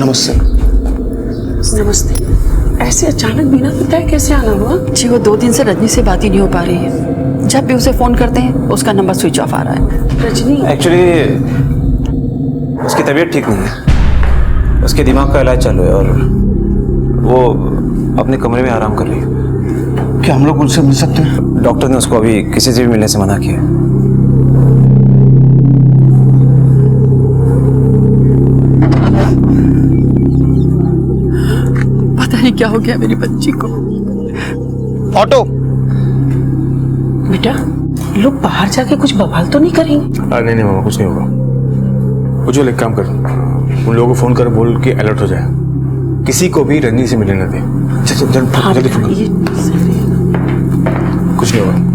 नमस्ते। नमस्ते। ऐसे अचानक बिना बताए कैसे आना हुआ? जी वो 2 दिन से रजनी से बात ही नहीं हो पा रही है। जब भी उसे फोन करते हैं उसका नंबर स्विच ऑफ आ रहा है। रजनी एक्चुअली उसकी तबीयत ठीक नहीं है, उसके दिमाग का इलाज चालू है और वो अपने कमरे में आराम कर रही है। क्या हम लोग उनसे मिल सकते हैं? डॉक्टर ने उसको अभी किसी से भी मिलने से मना किया है। पता नहीं क्या हो गया मेरी बच्ची को। ऑटो। बेटा, लोग बाहर जाके कुछ बवाल तो नहीं करेंगे? नहीं मामा, कुछ नहीं होगा। उज्जवल एक काम कर, उन लोगों को फोन कर बोल के अलर्ट हो जाए, किसी को भी रजनी से मिलने न दे। जल्दी फोन कर। कुछ नहीं होगा।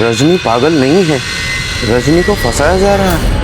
रजनी पागल नहीं है, रजनी को फंसाया जा रहा है।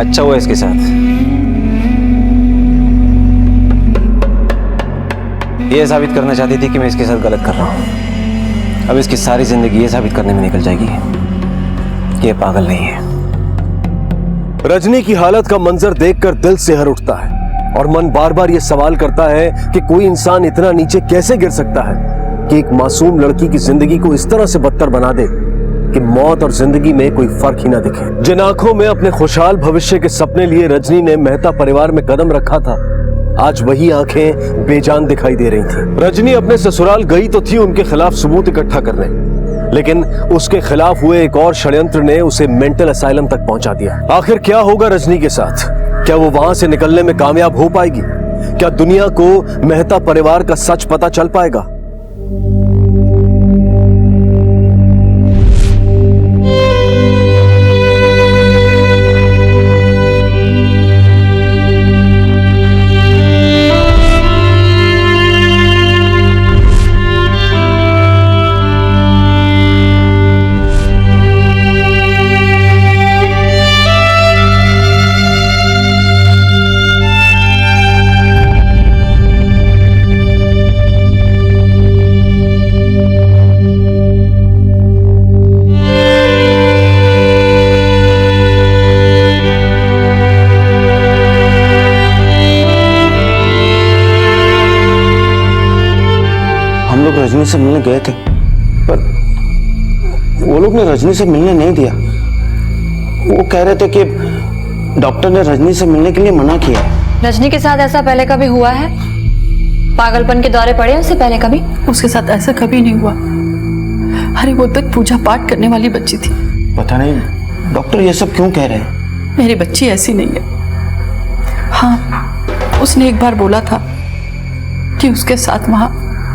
अच्छा हुआ इसके साथ। ये साबित करना चाहती थी कि मैं इसके साथ गलत कर रहा हूं। अब इसकी सारी जिंदगी ये साबित करने में निकल जाएगी कि ये पागल नहीं है। रजनी की हालत का मंजर देखकर दिल सिहर उठता है और मन बार बार ये सवाल करता है कि कोई इंसान इतना नीचे कैसे गिर सकता है कि एक मासूम लड़की की जिंदगी को इस तरह से बदतर बना दे कि मौत और जिंदगी में कोई फर्क ही ना दिखे। जिन आंखों में अपने खुशहाल भविष्य के सपने लिए रजनी ने मेहता परिवार में कदम रखा था, आज वही आंखें बेजान दिखाई दे रही थी। रजनी अपने ससुराल गई तो थी उनके खिलाफ सबूत इकट्ठा करने, लेकिन उसके खिलाफ हुए एक और षड्यंत्र ने उसे मेंटल असाइलम तक पहुंचा दिया। आखिर क्या होगा रजनी के साथ? क्या वो वहां से निकलने में कामयाब हो पाएगी? क्या दुनिया को मेहता परिवार का सच पता चल पाएगा? रजनी से मिलने गए थे, पर वो लोग ने रजनी से मिलने नहीं दिया। वो कह रहे थे कि डॉक्टर ने रजनी से मिलने के लिए मना किया। रजनी के साथ ऐसा पहले कभी हुआ है? पागलपन के दौरे पड़े उससे पहले कभी? उसके साथ ऐसा कभी नहीं हुआ। अरे वो तक पूजा पाठ करने वाली बच्ची थी। पता नहीं डॉक्टर ये सब क्यों कह रहे हैं। मेरी बच्ची ऐसी नहीं है। हाँ, उसने एक बार बोला था कि उसके साथ वहां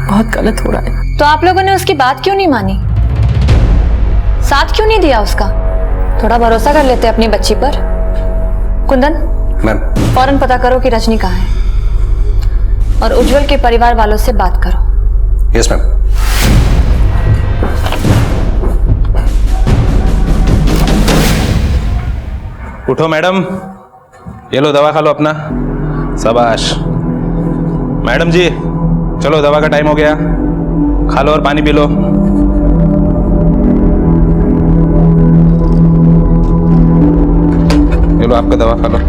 बहुत गलत हो रहा है। तो आप लोगों ने उसकी बात क्यों नहीं मानी? साथ क्यों नहीं दिया उसका? थोड़ा भरोसा कर लेते अपनी बच्ची पर। कुंदन, मैम फौरन पता करो कि रजनी कहाँ है और उज्जवल के परिवार वालों से बात करो। Yes ma'am. उठो मैडम, ये लो दवा खा लो अपना। शाबाश मैडम जी, चलो दवा का टाइम हो गया, खा लो और पानी पी लो। ये लो आपका दवा खा लो।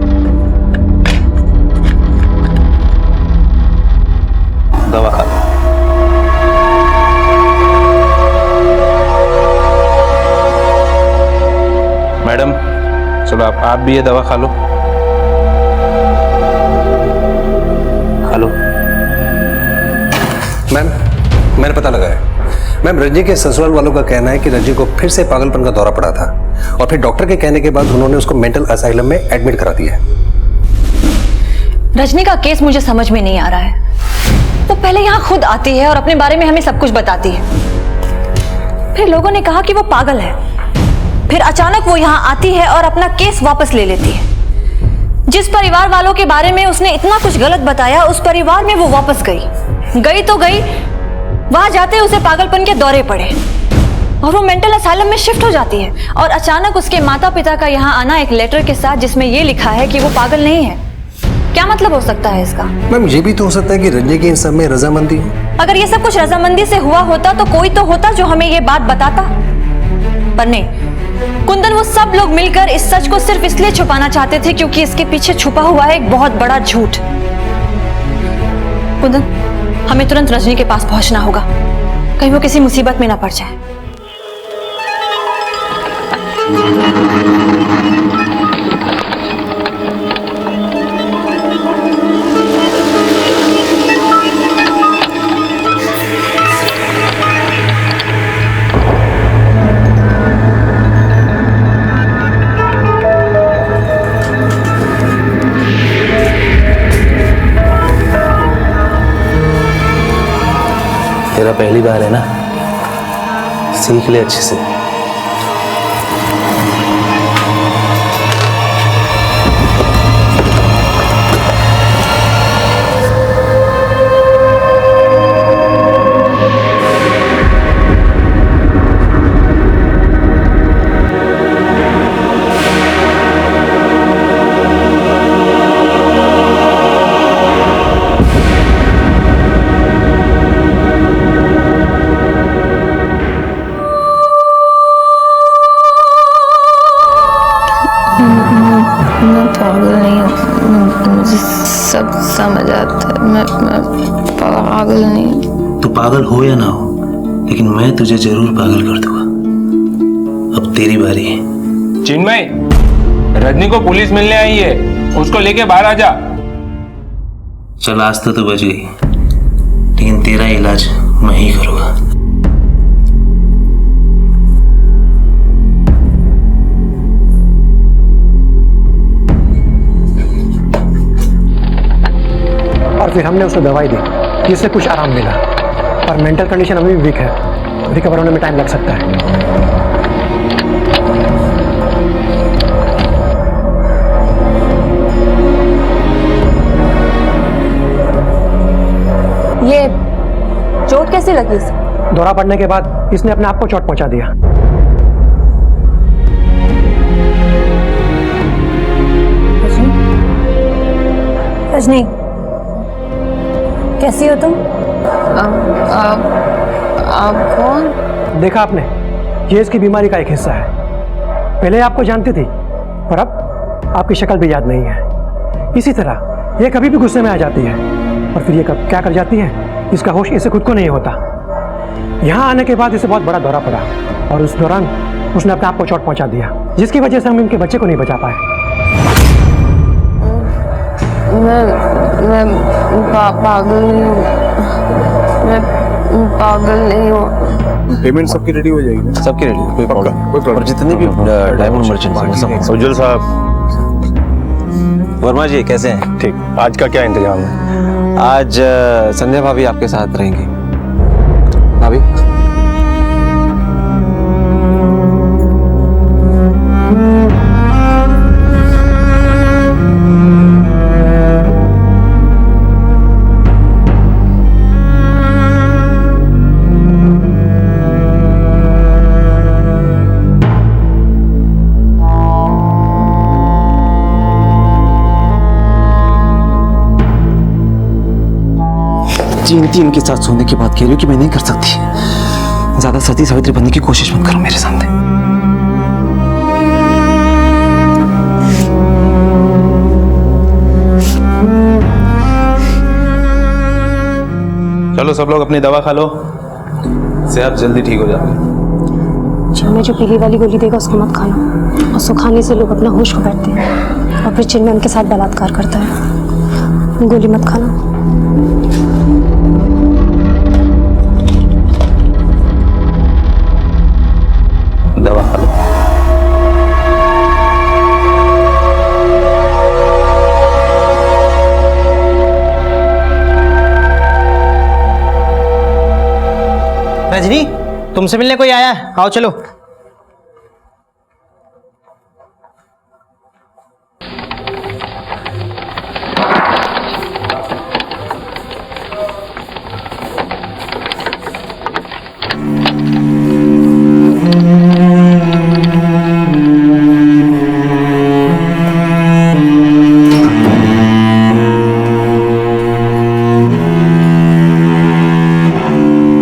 दवा खा लो। मैडम चलो आप भी ये दवा खा लो। खा लो। मैम, मैंने पता लगाया। मैम, रजनी के ससुराल वालों का कहना है कि रजनी को फिर से पागलपन का दौरा पड़ा था और फिर डॉक्टर के कहने के बाद उन्होंने उसको मेंटल असाइलम में एडमिट करा दिया है। रजनी का केस मुझे समझ में नहीं आ रहा है। वो पहले यहाँ खुद आती है और अपने बारे में हमें सब कुछ बताती है, फिर लोगों ने कहा कि वो पागल है, फिर अचानक वो यहाँ आती है और अपना केस वापस ले लेती है। जिस परिवार वालों के बारे में उसने इतना कुछ गलत बताया, उस परिवार में वो वापस गई तो गई, वहां जाते उसे पागलपन के दौरे पड़े और वो मेंटल असाइलम में शिफ्ट हो जाती है। और अचानक उसके माता पिता का यहाँ आना एक लेटर के साथ जिसमें ये लिखा है कि वो पागल नहीं है। क्या मतलब हो सकता है इसका? मैम ये भी तो हो सकता है कि रंजय की इन सब में रजामंदी हो। अगर ये सब कुछ रजामंदी से हुआ होता तो कोई तो होता जो हमें ये बात बताता, पर नहीं। कुंदन, वो सब लोग मिलकर इस सच को सिर्फ इसलिए छुपाना चाहते थे क्योंकि इसके पीछे छुपा हुआ है एक बहुत बड़ा झूठ। कुंदन, हमें तुरंत रजनी के पास पहुंचना होगा, कहीं वो किसी मुसीबत में ना पड़ जाए। तेरा पहली बार है ना, सीख ले अच्छे से। मैं पागल नहीं हूँ, मुझे सब समझ आता है। मैं पागल नहीं हूँ। तू पागल हो या ना हो, लेकिन मैं तुझे जरूर पागल कर दूंगा। अब तेरी बारी है। चिन्मय, रजनी को पुलिस मिलने आई है, उसको लेके बाहर आ जा। चल आज तो तू बच गई, लेकिन तेरा इलाज मैं ही करूंगा। और फिर हमने उसे दवाई दी जिससे कुछ आराम मिला, पर मेंटल कंडीशन अभी भी वीक है, रिकवर होने में टाइम लग सकता है। ये चोट कैसे लगी इसे? दौरा पड़ने के बाद इसने अपने आप को चोट पहुंचा दिया। रजनी, कैसी हो तुम? आप कौन? देखा आपने, ये इसकी बीमारी का एक हिस्सा है। पहले आपको जानती थी, पर अब आपकी शक्ल भी याद नहीं है। इसी तरह ये कभी भी गुस्से में आ जाती है और फिर ये क्या कर जाती है, इसका होश इसे खुद को नहीं होता। यहाँ आने के बाद इसे बहुत बड़ा दौरा पड़ा और उस दौरान उसने अपने आप को चोट पहुंचा दिया, जिसकी वजह से हम इनके बच्चे को नहीं बचा पाए। मैं पागल नहीं हूँ। मैं पागल नहीं हूँ। पेमेंट सबकी रेडी हो जाएगी ना? सबकी रेडी, कोई प्रॉब्लम। और जितने भी डायमंड मर्चेंट, उज्जवल साहब, वर्मा जी कैसे हैं? ठीक। आज का क्या इंतजाम है? आज संध्या भाभी आपके साथ रहेंगी। भाभी, जीनती इनके साथ सोने की बात कह रही हो कि मैं नहीं कर सकती। ज्यादा सती सावित्री बनने की कोशिश मत करो मेरे सामने। चलो सब लोग अपनी दवा खा लो, सेहत जल्दी ठीक हो जाएगी। हमें जो पीली वाली गोली देगा उसको मत खाना, उसको खाने से लोग अपना होश खो बैठते हैं और फिर चिन्मय उनके साथ बलात्कार करता है। गोली मत खाना। दवा खा लो। तुमसे मिलने कोई आया है, आओ चलो।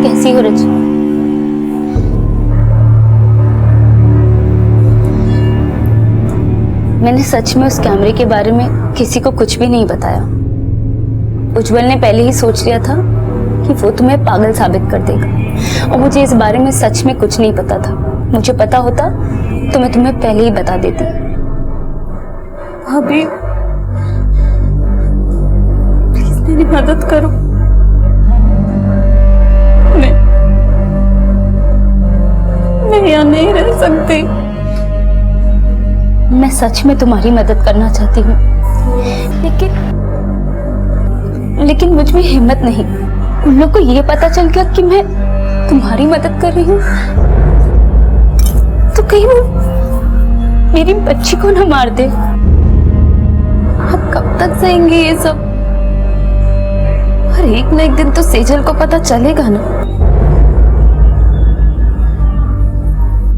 कैसी हो रजनी? मैंने सच में उस कैमरे के बारे में किसी को कुछ भी नहीं बताया। उज्जवल ने पहले ही सोच लिया था कि वो तुम्हें पागल साबित कर देगा, और मुझे इस बारे में सच में कुछ नहीं पता था। मुझे पता होता तो मैं तुम्हें पहले ही बता देती। भाभी प्लीज मेरी मदद करो। मैं यहाँ नहीं रह सकती। मैं सच में तुम्हारी मदद करना चाहती हूँ, लेकिन मुझ में हिम्मत नहीं। उन लोग को ये पता चल गया कि मैं तुम्हारी मदद कर रही हूँ तो कहीं वो मेरी बच्ची को ना मार दे। अब कब तक सहेंगे ये सब? और एक ना एक दिन तो सेजल को पता चलेगा ना।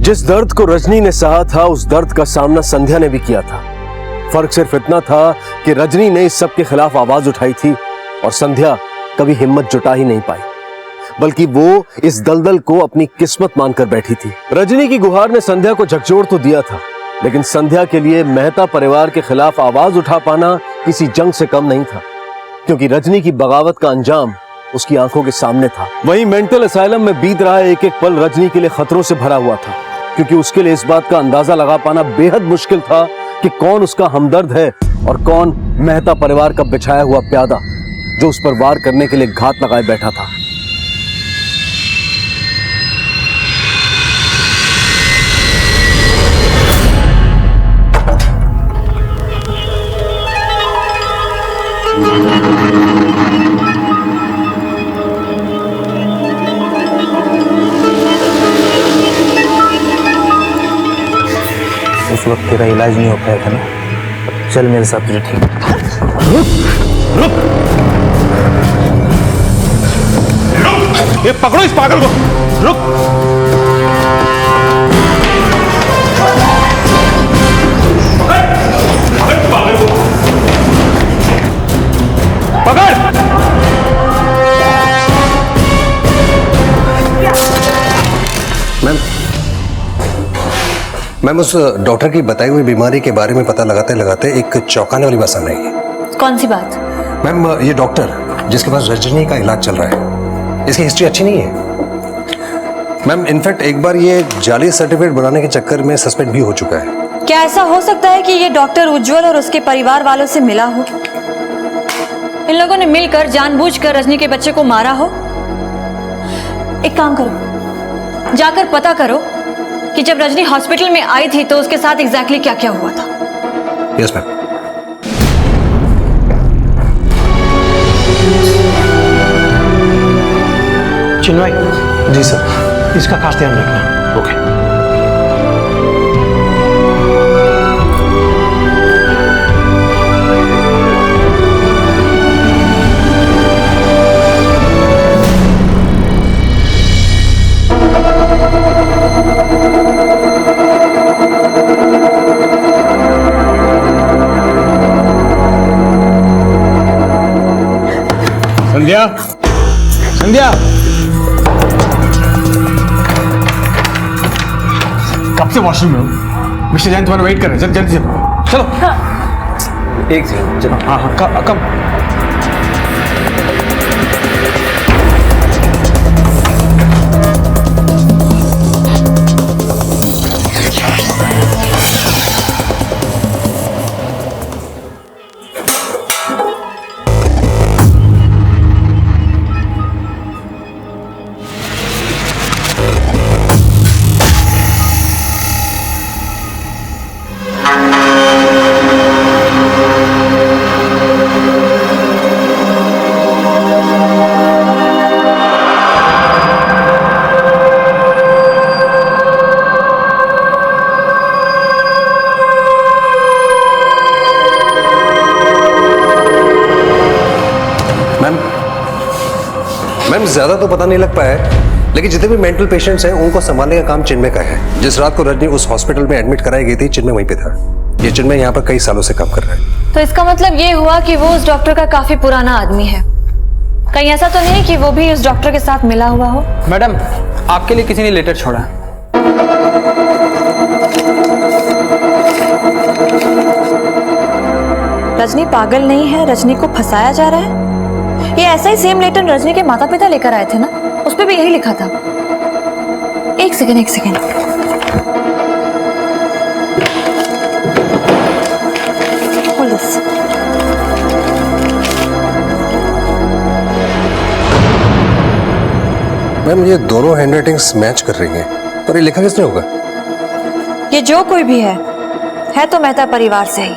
जिस दर्द को रजनी ने सहा था, उस दर्द का सामना संध्या ने भी किया था। फर्क सिर्फ इतना था कि रजनी ने इस सब के खिलाफ आवाज उठाई थी और संध्या कभी हिम्मत जुटा ही नहीं पाई, बल्कि वो इस दलदल को अपनी किस्मत मानकर बैठी थी। रजनी की गुहार ने संध्या को झकझोर तो दिया था, लेकिन संध्या के लिए मेहता परिवार के खिलाफ आवाज उठा पाना किसी जंग से कम नहीं था, क्योंकि रजनी की बगावत का अंजाम उसकी आंखों के सामने था। वहीं मेंटल असाइलम में बीत रहा एक एक पल रजनी के लिए खतरों से भरा हुआ था, क्योंकि उसके लिए इस बात का अंदाजा लगा पाना बेहद मुश्किल था कि कौन उसका हमदर्द है और कौन मेहता परिवार का बिछाया हुआ प्यादा जो उस पर वार करने के लिए घात लगाए बैठा था। उस वक्त तेरा इलाज नहीं हो पाया था ना, चल मेरे साथ तुझे ठीक। रुक, ये पकड़ो इस पागल को। रुक, पागल को पकड़। मैम उस डॉक्टर की बताई हुई बीमारी के बारे में पता लगाते लगाते एक चौंकाने वाली बात सामने आई है। कौन सी बात? मैम ये डॉक्टर जिसके पास रजनी का इलाज चल रहा है, इसकी हिस्ट्री अच्छी नहीं है। मैम इनफैक्ट एक बार ये जाली सर्टिफिकेट बनाने के चक्कर में सस्पेंड भी हो चुका है। क्या ऐसा हो सकता है कि ये डॉक्टर उज्जवल और उसके परिवार वालों से मिला हो? इन लोगों ने मिलकर जानबूझकर रजनी के बच्चे को मारा हो? एक काम करो, जाकर पता करो कि जब रजनी हॉस्पिटल में आई थी तो उसके साथ एग्जैक्टली क्या क्या हुआ था। Yes ma'am. Chinmay ji sir. इसका खास ध्यान रखना। ओके। संध्या, संध्या, कब से वॉशरूम में हूँ? मिस्टर जैन तुम्हारा वेट कर रहे हैं, जल्दी जल्दी चलो। एक सेकंड चलो। हाँ हाँ कम। ज्यादा तो पता नहीं लग पाया है, लेकिन जितने भी मेंटल पेशेंट्स हैं उनको संभालने का काम चिन्मय का है। जिस रात को रजनी उस हॉस्पिटल में एडमिट कराई गई थी, चिन्मय वहीं पे था। ये चिन्मय यहाँ पर कई सालों से काम कर रहा है। तो इसका मतलब ये हुआ कि वो उस डॉक्टर का काफी पुराना आदमी है। कहीं ऐसा तो नहीं कि वो भी उस डॉक्टर के साथ मिला हुआ हो? मैडम, आपके लिए किसी ने लेटर छोड़ा। रजनी पागल नहीं है, रजनी को फंसाया जा रहा है। ये ऐसा ही सेम लेटर रजनी के माता पिता लेकर आए थे ना, उस पे भी यही लिखा था। एक सेकेंड। Hold this. मैम, ये दोनों हैंडराइटिंग्स मैच कर रही हैं, पर ये लिखा किसने होगा? ये जो कोई भी है तो मेहता परिवार से ही,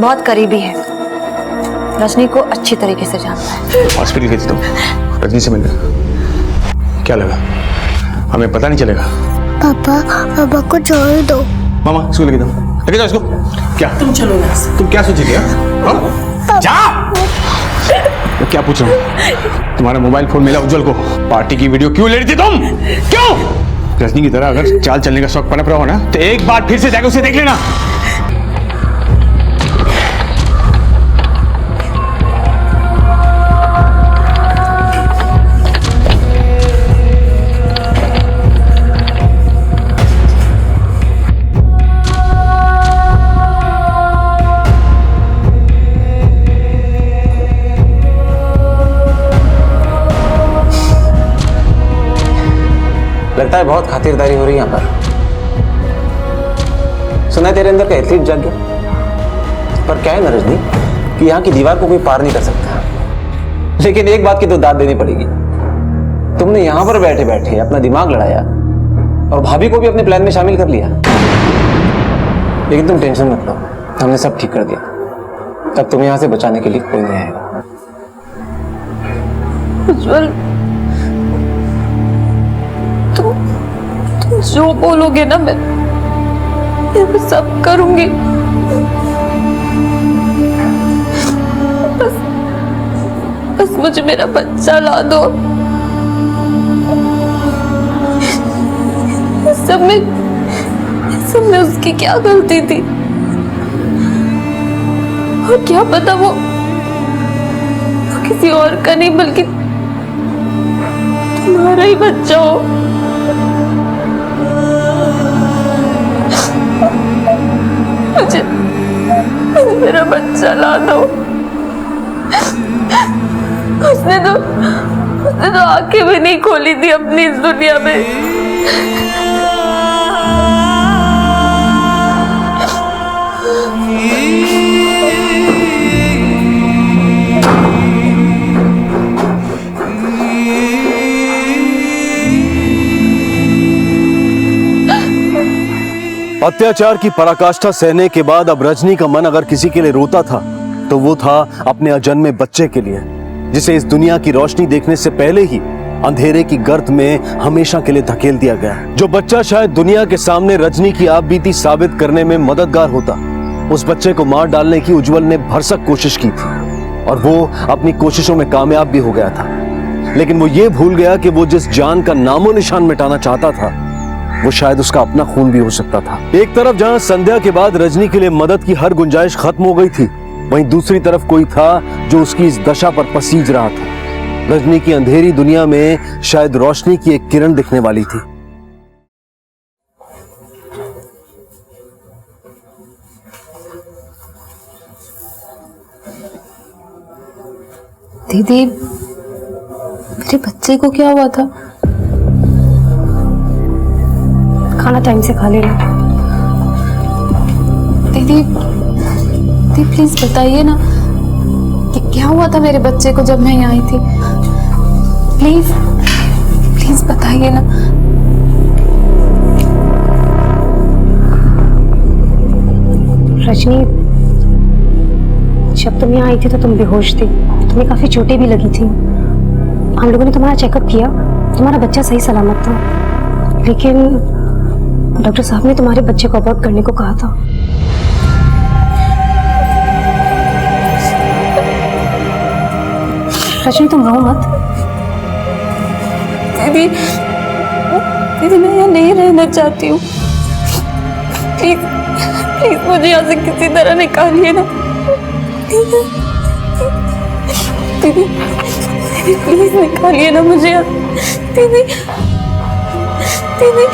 बहुत करीबी है, रजनी को अच्छी तरीके से जानता है। हॉस्पिटल गई थी तुम रजनी से मिलने, क्या लगा? हमें पता नहीं चलेगा। पापा को छोड़ दो। मामा इसको लेके जाओ इसको। क्या तुम चलो यहाँ से। तुम क्या सोचे? क्या जा, मैं क्या पूछ रहा हूँ? तुम्हारा मोबाइल फोन मिला उज्जवल को, पार्टी की वीडियो क्यों ले रही थी तुम? क्यों? रजनी की तरह अगर चाल चलने का शौक पनप रहा हो ना, तो एक बार फिर से जाकर उसे देख लेना। लगता है बहुत खातिरदारी हो रही है यहाँ पर। सुना है तेरे अंदर का एथलीट जाग गया, पर क्या है ना रजनी कि यहाँ की दीवार को कोई पार नहीं कर सकता। लेकिन एक बात की तो दाद देनी पड़ेगी, तुमने यहाँ पर बैठे बैठे अपना दिमाग लड़ाया और भाभी को भी अपने प्लान में शामिल कर लिया। लेकिन तुम टेंशन मत लो, हमने सब ठीक कर दिया। अब तुम्हें यहाँ से बचाने के लिए कोई नहीं आएगा। उज्जवल, तुम जो बोलोगे ना मैं सब करूंगी। बस मुझे मेरा बच्चा ला दो। सब में उसकी क्या गलती थी, और क्या पता वो किसी और का नहीं बल्कि तुम्हारा ही बच्चा हो। मुझे मेरा बच्चा ला दो। उसने तो आंखें भी नहीं खोली थी अपनी इस दुनिया में। अत्याचार की पराकाष्ठा सहने के बाद अब रजनी का मन अगर किसी के लिए रोता था तो वो था अपने अजन्मे बच्चे के लिए, जिसे इस दुनिया की रोशनी देखने से पहले ही अंधेरे की गर्त में हमेशा के लिए धकेल दिया गया है। जो बच्चा शायद दुनिया के सामने रजनी की आपबीती साबित करने में मददगार होता, उस बच्चे को मार डालने की उज्जवल ने भरसक कोशिश की थी और वो अपनी कोशिशों में कामयाब भी हो गया था। लेकिन वो ये भूल गया कि वो जिस जान का नामो निशान मिटाना चाहता था वो शायद उसका अपना खून भी हो सकता था। एक तरफ जहां संध्या के बाद रजनी के लिए मदद की हर गुंजाइश खत्म हो गई थी, वहीं दूसरी तरफ कोई था जो उसकी इस दशा पर पसीज रहा था। रजनी की अंधेरी दुनिया में शायद रोशनी की एक किरण दिखने वाली थी। दीदी, मेरे बच्चे को क्या हुआ था? खाना टाइम से खा लेना। दीदी प्लीज बताइए ना कि क्या हुआ था मेरे बच्चे को जब मैं यहाँ आई थी। प्लीज बताइए ना। रजनी, जब तुम यहाँ आई थी तो तुम बेहोश थी, तुम्हें काफी चोटें भी लगी थी। हम लोगों ने तुम्हारा चेकअप किया, तुम्हारा बच्चा सही सलामत था, लेकिन डॉक्टर साहब ने तुम्हारे बच्चे को अबॉर्ट करने को कहा था। रजनी, तुम रो मत, दीदी, दीदी मैं यहाँ नहीं रहना चाहती हूँ। प्लीज प्लीज मुझे यहाँ से किसी तरह निकालिए ना। दीदी दीदी दीदी प्लीज निकालिए ना मुझे यहाँ। दीदी दीदी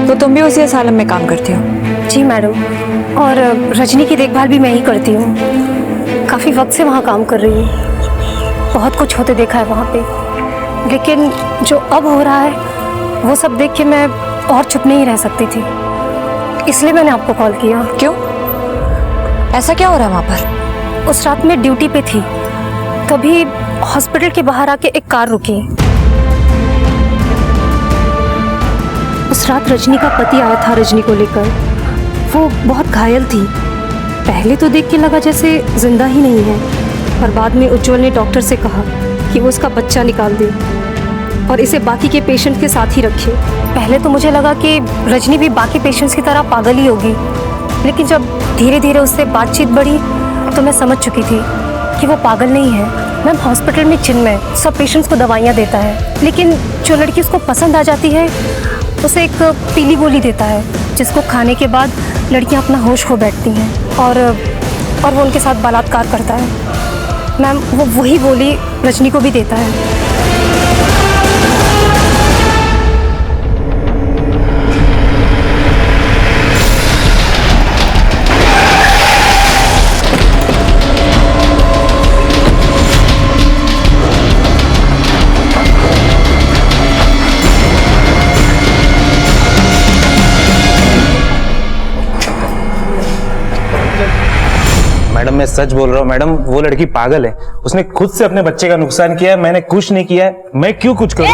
तो तुम भी उसी असालम में काम करती हो? जी मैडम, और रजनी की देखभाल भी मैं ही करती हूँ। काफ़ी वक्त से वहाँ काम कर रही हूँ, बहुत कुछ होते देखा है वहाँ पे, लेकिन जो अब हो रहा है वो सब देख के मैं और चुप नहीं रह सकती थी, इसलिए मैंने आपको कॉल किया। क्यों, ऐसा क्या हो रहा है वहाँ पर? उस रात मैं ड्यूटी पे थी, तभी हॉस्पिटल के बाहर आके एक कार रुकी। उस रात रजनी का पति आया था रजनी को लेकर, वो बहुत घायल थी। पहले तो देख के लगा जैसे जिंदा ही नहीं है, पर बाद में उज्जवल ने डॉक्टर से कहा कि वो उसका बच्चा निकाल दे और इसे बाकी के पेशेंट के साथ ही रखे। पहले तो मुझे लगा कि रजनी भी बाकी पेशेंट्स की तरह पागल ही होगी, लेकिन जब धीरे धीरे उससे बातचीत बढ़ी तो मैं समझ चुकी थी कि वो पागल नहीं है। मैम, हॉस्पिटल में चिन्मय सब पेशेंट्स को दवाइयाँ देता है, लेकिन जो लड़की उसको पसंद आ जाती है उसे एक पीली गोली देता है, जिसको खाने के बाद लड़कियां अपना होश खो बैठती हैं और वो उनके साथ बलात्कार करता है। मैम, वो वही गोली रजनी को भी देता है। मैडम मैं सच बोल रहा हूँ मैडम, वो लड़की पागल है। उसने खुद से अपने बच्चे का नुकसान किया है, मैंने कुछ नहीं किया है। मैं क्यों कुछ करूं?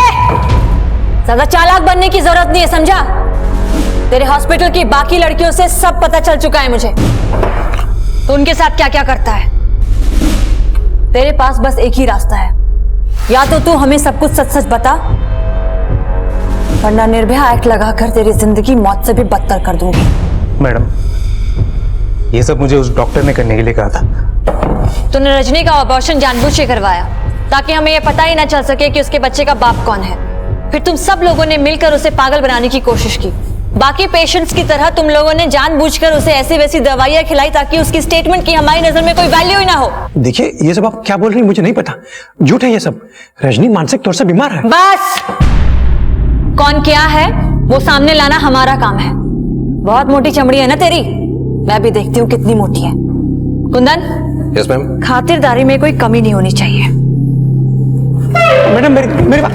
ज्यादा चालाक बनने की जरूरत नहीं है, समझा? तेरे हॉस्पिटल की बाकी लड़कियों से सब पता चल चुका है मुझे, तो उनके साथ क्या क्या करता है। तेरे पास बस एक ही रास्ता है, या तो तू हमें सब कुछ सच सच बता, वरना निर्भया एक्ट लगाकर तेरी जिंदगी मौत से भी बदतर कर दूंगी। मैडम, ये सब मुझे उस डॉक्टर ने करने के लिए कहा था। तूने रजनी का अबॉर्शन जानबूझ के करवाया ताकि हमें यह पता ही ना चल सके कि उसके बच्चे का बाप कौन है। फिर तुम सब लोगों ने मिलकर उसे पागल बनाने की कोशिश की। बाकी पेशेंट्स की तरह तुम लोगों ने जानबूझकर उसे ऐसी वैसी दवाइयां खिलाई ताकि उसकी स्टेटमेंट की हमारी नजर में कोई वैल्यू ही ना हो। देखिए, ये सब आप क्या बोल रही हैं मुझे नहीं पता, झूठ है ये सब। रजनी मानसिक तौर से बीमार है। बस, कौन क्या है वो सामने लाना हमारा काम है। बहुत मोटी चमड़ी है ना तेरी, मैं भी देखती हूँ कितनी मोटी है। Kundan, yes ma'am. खातिरदारी में कोई कमी नहीं होनी चाहिए। मैडम मेरी बात।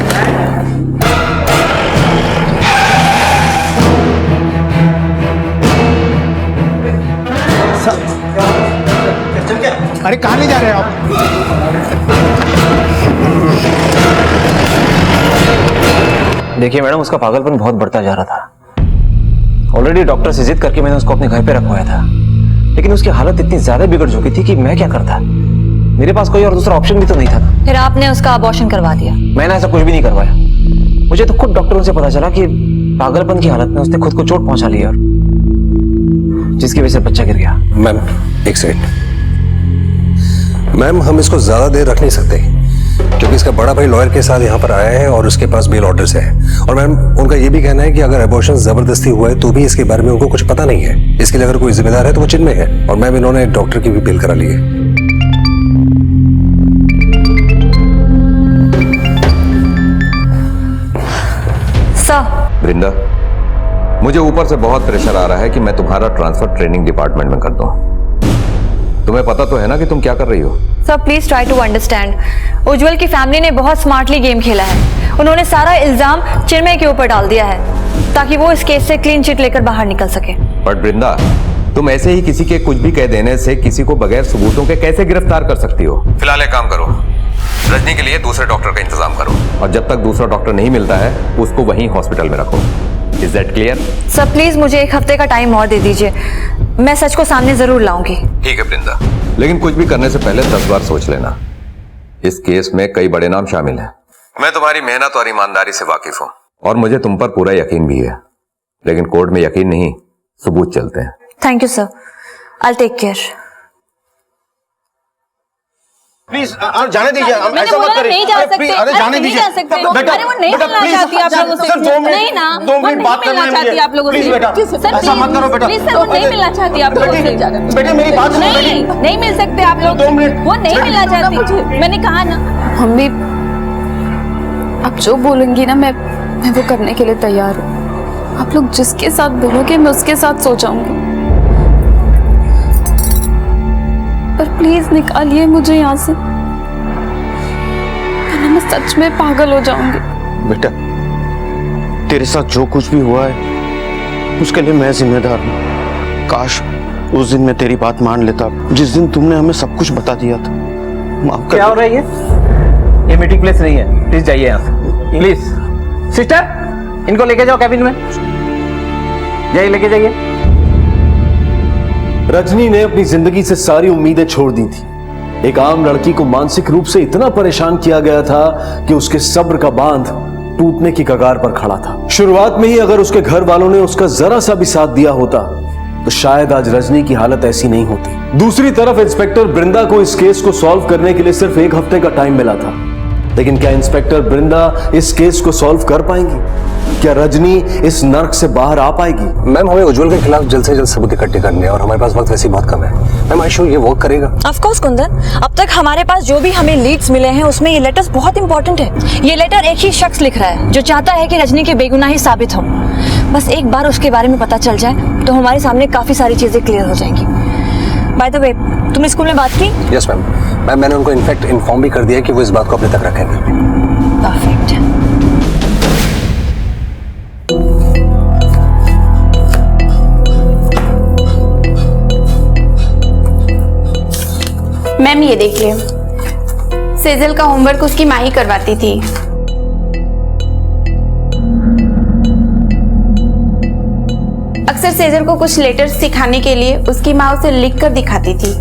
अरे कहाँ ले जा रहे हैं आप? देखिए मैडम, उसका पागलपन बहुत बढ़ता जा रहा था। ऑलरेडी डॉक्टर से जिद करके मैंने उसको अपने घर पे रखवाया था, लेकिन उसकी हालत इतनी ज्यादा बिगड़ चुकी थी कि मैं क्या करता। मेरे पास कोई और दूसरा ऑप्शन भी तो नहीं था। फिर आपने उसका अबॉर्शन करवा दिया? मैंने ऐसा कुछ भी नहीं करवाया। मुझे तो खुद डॉक्टरों से पता चला कि पागलपन की हालत में उसने खुद को चोट पहुंचा ली और जिसकी वजह से बच्चा गिर गया। मैम एक सेकंड, मैम हम इसको ज्यादा देर रख नहीं सकते क्योंकि इसका बड़ा भाई लॉयर के साथ यहाँ पर आया है और उसके पास बेल ऑर्डर्स है। और मैम उनका ये भी कहना है कि अगर अबॉर्शन जबरदस्ती हुआ है तो भी इसके बारे में उनको कुछ पता नहीं है। इसके लिए अगर कोई जिम्मेदार है तो वो चिन्मय है। और मैम इन्होंने डॉक्टर की भी बेल करा ली है। वृंदा, मुझे ऊपर से बहुत प्रेशर आ रहा है कि मैं तुम्हारा ट्रांसफर ट्रेनिंग डिपार्टमेंट में कर दूं। तुम्हें पता तो है ना कि तुम क्या कर रही हो? Sir please try to understand. Ujjwal की फैमिली ने बहुत स्मार्टली गेम खेला है। उन्होंने सारा इल्जाम चिन्मय के ऊपर डाल दिया है ताकि वो इस केस से क्लीन चिट लेकर बाहर निकल सके। बट वृंदा, तुम ऐसे ही किसी के कुछ भी कह देने से किसी को बगैर सबूतों के कैसे गिरफ्तार कर सकती हो? फिलहाल एक काम करो, रजनी के लिए दूसरे डॉक्टर का इंतजाम करो और जब तक दूसरा डॉक्टर नहीं मिलता है उसको वहीं हॉस्पिटल में रखो। Is that clear? Sir please मुझे 1 हफ्ते का टाइम और दे दीजिए, मैं सच को सामने जरूर लाऊंगी। ठीक है वृंदा, लेकिन कुछ भी करने से पहले 10 बार सोच लेना। इस केस में कई बड़े नाम शामिल हैं। मैं तुम्हारी मेहनत और ईमानदारी से वाकिफ हूँ और मुझे तुम पर पूरा यकीन भी है, लेकिन कोर्ट में यकीन नहीं, सबूत चलते हैं। Thank you sir, I take care. Please जाने दीजिए, हम ऐसा मत करें। नहीं जा सकते, अरे जाने दीजिए बेटा, अरे वो नहीं मिलना चाहती आप लोगों से। सर 2 मिनट, नहीं ना, 2 वो मिनट नहीं बात करना मिलना है चाहती मुझे। आप लोगों से। प्लीज बेटा, सर, ऐसा मत करो बेटा। प्लीज सर, वो नहीं मिलना चाहती आप लोगों से। बेटे मेरी बात सुनो। नहीं, नहीं मिल सकते आप लोग। 2 मिनट, वो नहीं मिलना चाहती, मैंने कहा ना। मम्मी, आप जो बोलेंगी ना मैं वो करने के लिए तैयार हूँ। आप लोग जिसके साथ बोलोगे मैं उसके साथ सो जाऊंगी, पर प्लीज निकालिए मुझे यहाँ से, वरना मैं सच में पागल हो जाऊंगी। बेटा, तेरे साथ जो कुछ भी हुआ है उसके लिए मैं जिम्मेदार हूँ। काश उस दिन मैं तेरी बात मान लेता, जिस दिन तुमने हमें सब कुछ बता दिया था। माफ कर। क्या हो रहा है ये मीटिंग प्लेस नहीं है, प्लीज जाइए यहाँ से। प्लीज सिस्टर, इनको लेके जाओ कैबिन में, जाइए लेके जाइए। रजनी ने अपनी जिंदगी से सारी उम्मीदें छोड़ दी थी। एक आम लड़की को मानसिक रूप से इतना परेशान किया गया था कि उसके सब्र का बांध टूटने की कगार पर खड़ा था। शुरुआत में ही अगर उसके घर वालों ने उसका जरा सा भी साथ दिया होता तो शायद आज रजनी की हालत ऐसी नहीं होती। दूसरी तरफ इंस्पेक्टर बृंदा को इस केस को सॉल्व करने के लिए सिर्फ 1 हफ्ते का टाइम मिला था, लेकिन क्या इंस्पेक्टर बृंदा इस केस को सॉल्व कर पाएंगी? क्या रजनी इस नर्क से बाहर आ पाएगी? मैम, हमें उज्जवल के खिलाफ जल्द से जल्द सबूत इकट्ठे करने हैं और हमारे पास वक्त वैसे ही बहुत कम है। मैम, आई श्योर ये वर्क करेगा। ऑफ कोर्स कुंदन, अब तक हमारे पास जो भी हमें लीड्स मिले हैं उसमें ये लेटर्स बहुत इंपॉर्टेंट है। ये लेटर एक ही शख्स लिख रहा है जो चाहता है कि रजनी की बेगुनाही साबित हो। बस एक बार उसके बारे में पता चल जाए तो हमारे सामने काफी सारी चीजें क्लियर हो जाएंगी। बाय द वे, तुमने स्कूल में बात की? यस मैम, मैंने उनको इनफैक्ट इन्फॉर्म भी कर दिया कि वो इस बात को अपने तक रखेंगे। परफेक्ट। मैम ये देखिए, सेजल का होमवर्क उसकी माँ ही करवाती थी। अक्सर सेजल को कुछ लेटर्स सिखाने के लिए उसकी माँ उसे लिख कर दिखाती थी।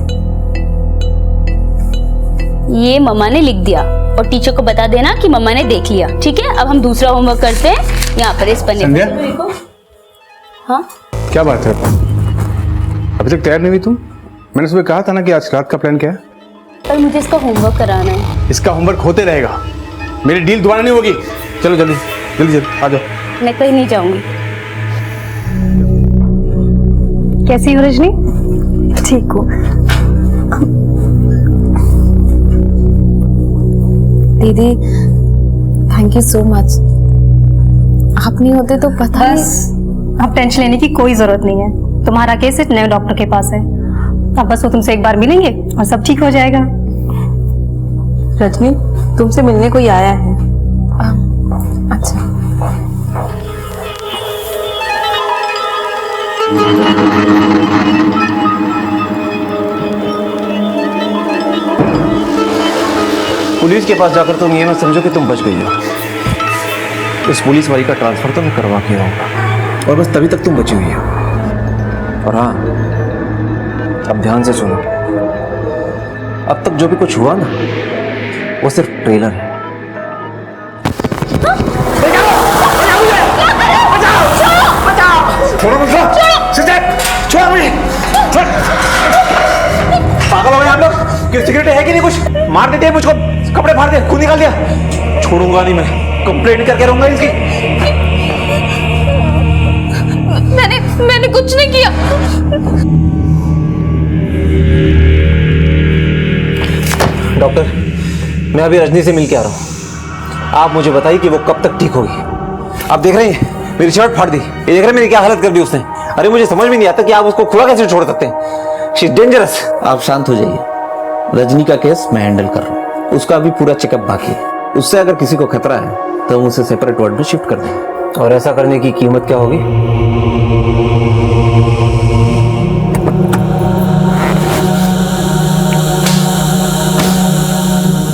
ये मम्मा ने लिख दिया और टीचर को बता देना कि मम्मा ने देख लिया। ठीक है, अब हम दूसरा होमवर्क करते हैं। यहाँ पर इस पन्ने संध्या? पर। हाँ क्या बात है, अभी तक तैयार नहीं हुई तुम? मैंने सुबह कहा था ना कि आज रात का प्लान क्या है? पर मुझे इसका होमवर्क कराना है। इसका होमवर्क होते रहेगा, मेरी डील दोबारा नहीं होगी। चलो जल्दी जल्दी जल्दी आ जाओ। मैं कहीं नहीं जाऊंगी। कैसी हो रजनी? ठीक हूँ दीदी, थैंक यू सो मच। आप नहीं होते तो पता नहीं। अब टेंशन लेने की कोई जरूरत नहीं है। तुम्हारा केस सिर्फ नए डॉक्टर के पास है। अब बस वो तुमसे एक बार मिलेंगे और सब ठीक हो जाएगा। रजनी, तुमसे मिलने कोई आया है। अच्छा, पुलिस के पास जाकर तुम ये मत समझो कि तुम बच गई हो। इस पुलिस वाली का ट्रांसफर तो मैं करवा के आऊंगा, और बस तभी तक तुम बची हुई हो। और हाँ, अब ध्यान से सुनो, अब तक जो भी कुछ हुआ ना वो सिर्फ ट्रेलर है। पागल हो गए आप लोग? सिगरेट है कि नहीं? कुछ मार देते हैं मुझको, कपड़े फाड़ दे, खून निकाल दिया। छोड़ूंगा नहीं मैं, कंप्लेंट करके रहूंगा इसकी। मैंने कुछ नहीं किया। डॉक्टर, मैं अभी रजनी से मिल के आ रहा हूँ। आप मुझे बताइए कि वो कब तक ठीक होगी। आप देख रहे हैं मेरी शर्ट फाड़ दी, ये देख रहे हैं मेरी क्या हालत कर दी उसने। अरे मुझे समझ में नहीं आता कि आप उसको खुला कैसे छोड़ सकते हैं। She is dangerous. आप शांत हो जाइए, रजनी का केस मैं हैंडल कर रहा हूँ, उसका अभी पूरा चेकअप बाकी है। उससे अगर किसी को खतरा है तो हम उसे सेपरेट वार्ड में शिफ्ट कर देंगे। और ऐसा करने की कीमत क्या होगी?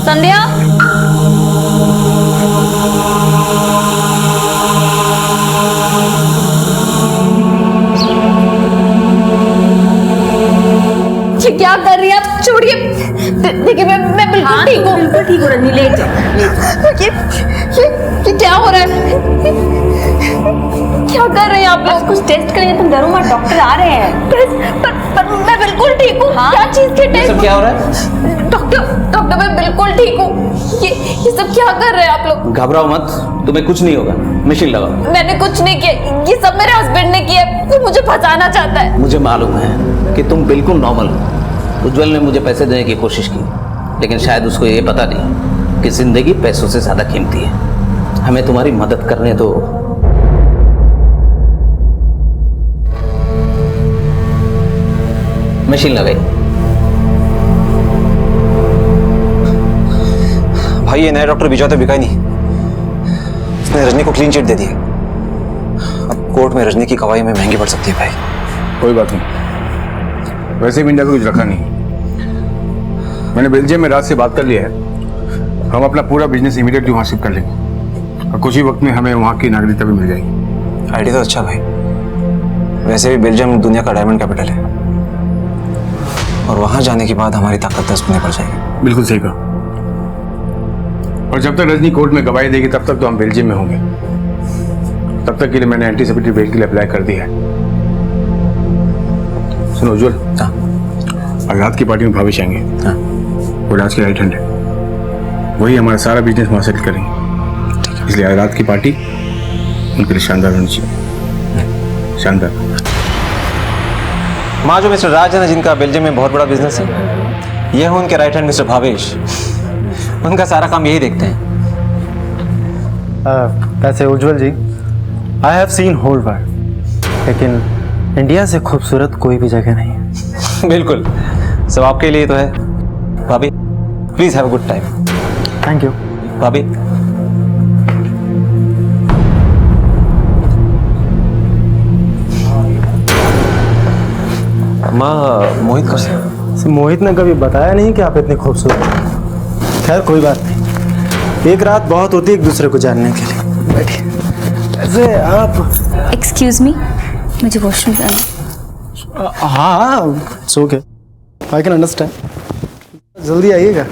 संध्या, क्या कर रही हैं आप? छोड़िए। देखिए मैं बिल्कुल ठीक हूँ। बिल्कुल ठीक हो रही, लेट जाओ। ये क्या हो रहा है? क्या कर रहे हैं आप लोग? कुछ टेस्ट करेंगे, तुम डरो मत, डॉक्टर आ रहे हैं। पर मैं बिल्कुल ठीक हूँ। क्या चीज के टेस्ट? सब क्या हो रहा है? डॉक्टर मैं बिल्कुल ठीक हूँ। ये सब क्या कर रहे हैं आप लोग? घबराओ मत, तुम्हें कुछ नहीं होगा। मशीन लगाओ। मैंने कुछ नहीं किया, ये सब मेरे हस्बैंड ने किया। वो मुझे फंसाना चाहता है। मुझे मालूम है कि तुम बिल्कुल नॉर्मल हो। उज्जवल ने मुझे पैसे देने की कोशिश की, लेकिन शायद उसको ये पता नहीं कि जिंदगी पैसों से ज्यादा कीमती है। हमें तुम्हारी मदद करने दो। मशीन लगाई। भाई ये नया डॉक्टर बिजवा तो बिका ही नहीं, उसने रजनी को क्लीन चिट दे दी है। अब कोर्ट में रजनी की गवाही में महंगी पड़ सकती है भाई। कोई बात नहीं, वैसे भी इंडिया को कुछ रखा नहीं। मैंने बेल्जियम में रात से बात कर लिया है, हम अपना पूरा बिजनेस इमीडिएटली वहां शिफ्ट कर लेंगे और कुछ ही वक्त में हमें वहां की नागरिकता भी मिल जाएगी। आइडिया तो अच्छा भाई, वैसे भी बेल्जियम दुनिया का डायमंड कैपिटल है और वहां जाने के बाद हमारी ताकत 10 गुना बढ़ जाएगी। बिल्कुल सही कहा। और जब तक रजनी कोर्ट में गवाही देगी तब तक तो हम बेल्जियम में होंगे। तब तक के लिए मैंने एंटीसिपेटरी बेल के लिए अप्लाई कर दिया है। सुनो उज्जवल, आज रात की पार्टी में भावेश आएंगे। वो राज की राइट हैंड है, वही हमारा सारा बिजनेस वहां सेटल करेंगे। इसलिए आज रात की पार्टी उनके लिए शानदार होनी चाहिए। शानदार। माँ जो मिस्टर राज है ना, जिनका बेल्जियम में बहुत बड़ा बिजनेस है, ये है उनके राइट हैंड मिस्टर भावेश। उनका सारा काम यही देखते हैं। वैसे Ujjwal ji, I have seen whole world, लेकिन इंडिया से खूबसूरत कोई भी जगह नहीं है। बिल्कुल, सब आपके लिए तो है। भाभी please have a good time. Thank you भाभी। माँ मोहित कौन से? मोहित ने कभी बताया नहीं कि आप इतनी खूबसूरत हैं। खैर कोई बात नहीं, एक रात बहुत होती है एक दूसरे को जानने के लिए। बैठिए। ऐसे आप एक्सक्यूज मी, मुझे वॉशरूम जाना। हाँ it's okay, I can understand. जल्दी आइएगा।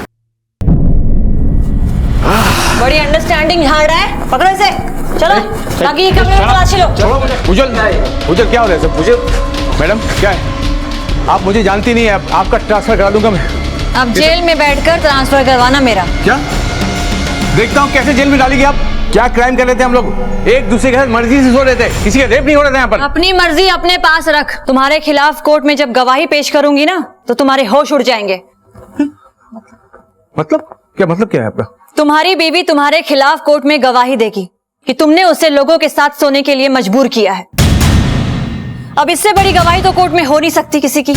बड़ी अंडरस्टैंडिंग झाड़ रहा है, पकड़ो इसे। चलो ताकि ये कमरे में तलाशी लो। उज्जवल क्या हो रहा है सब? मुझे मैडम क्या है, आप मुझे जानती नहीं है, आपका ट्रांसफर करा दूंगा मैं। अब जेल में बैठकर ट्रांसफर करवाना मेरा। क्या? देखता हूँ कैसे जेल में डालेगी आप। क्या क्राइम कर रहे थे हम लोग? एक दूसरे के साथ मर्जी से सो रहे थे, किसी का रेप नहीं हो रहा था यहाँ पर। अपनी मर्जी अपने पास रख। तुम्हारे खिलाफ कोर्ट में जब गवाही पेश करूंगी ना, तो तुम्हारे होश उड़ जाएंगे। मतलब क्या है आपका? तुम्हारी बीवी तुम्हारे खिलाफ कोर्ट में गवाही देगी कि तुमने उसे लोगों के साथ सोने के लिए मजबूर किया है। अब इससे बड़ी गवाही तो कोर्ट में हो नहीं सकती किसी की।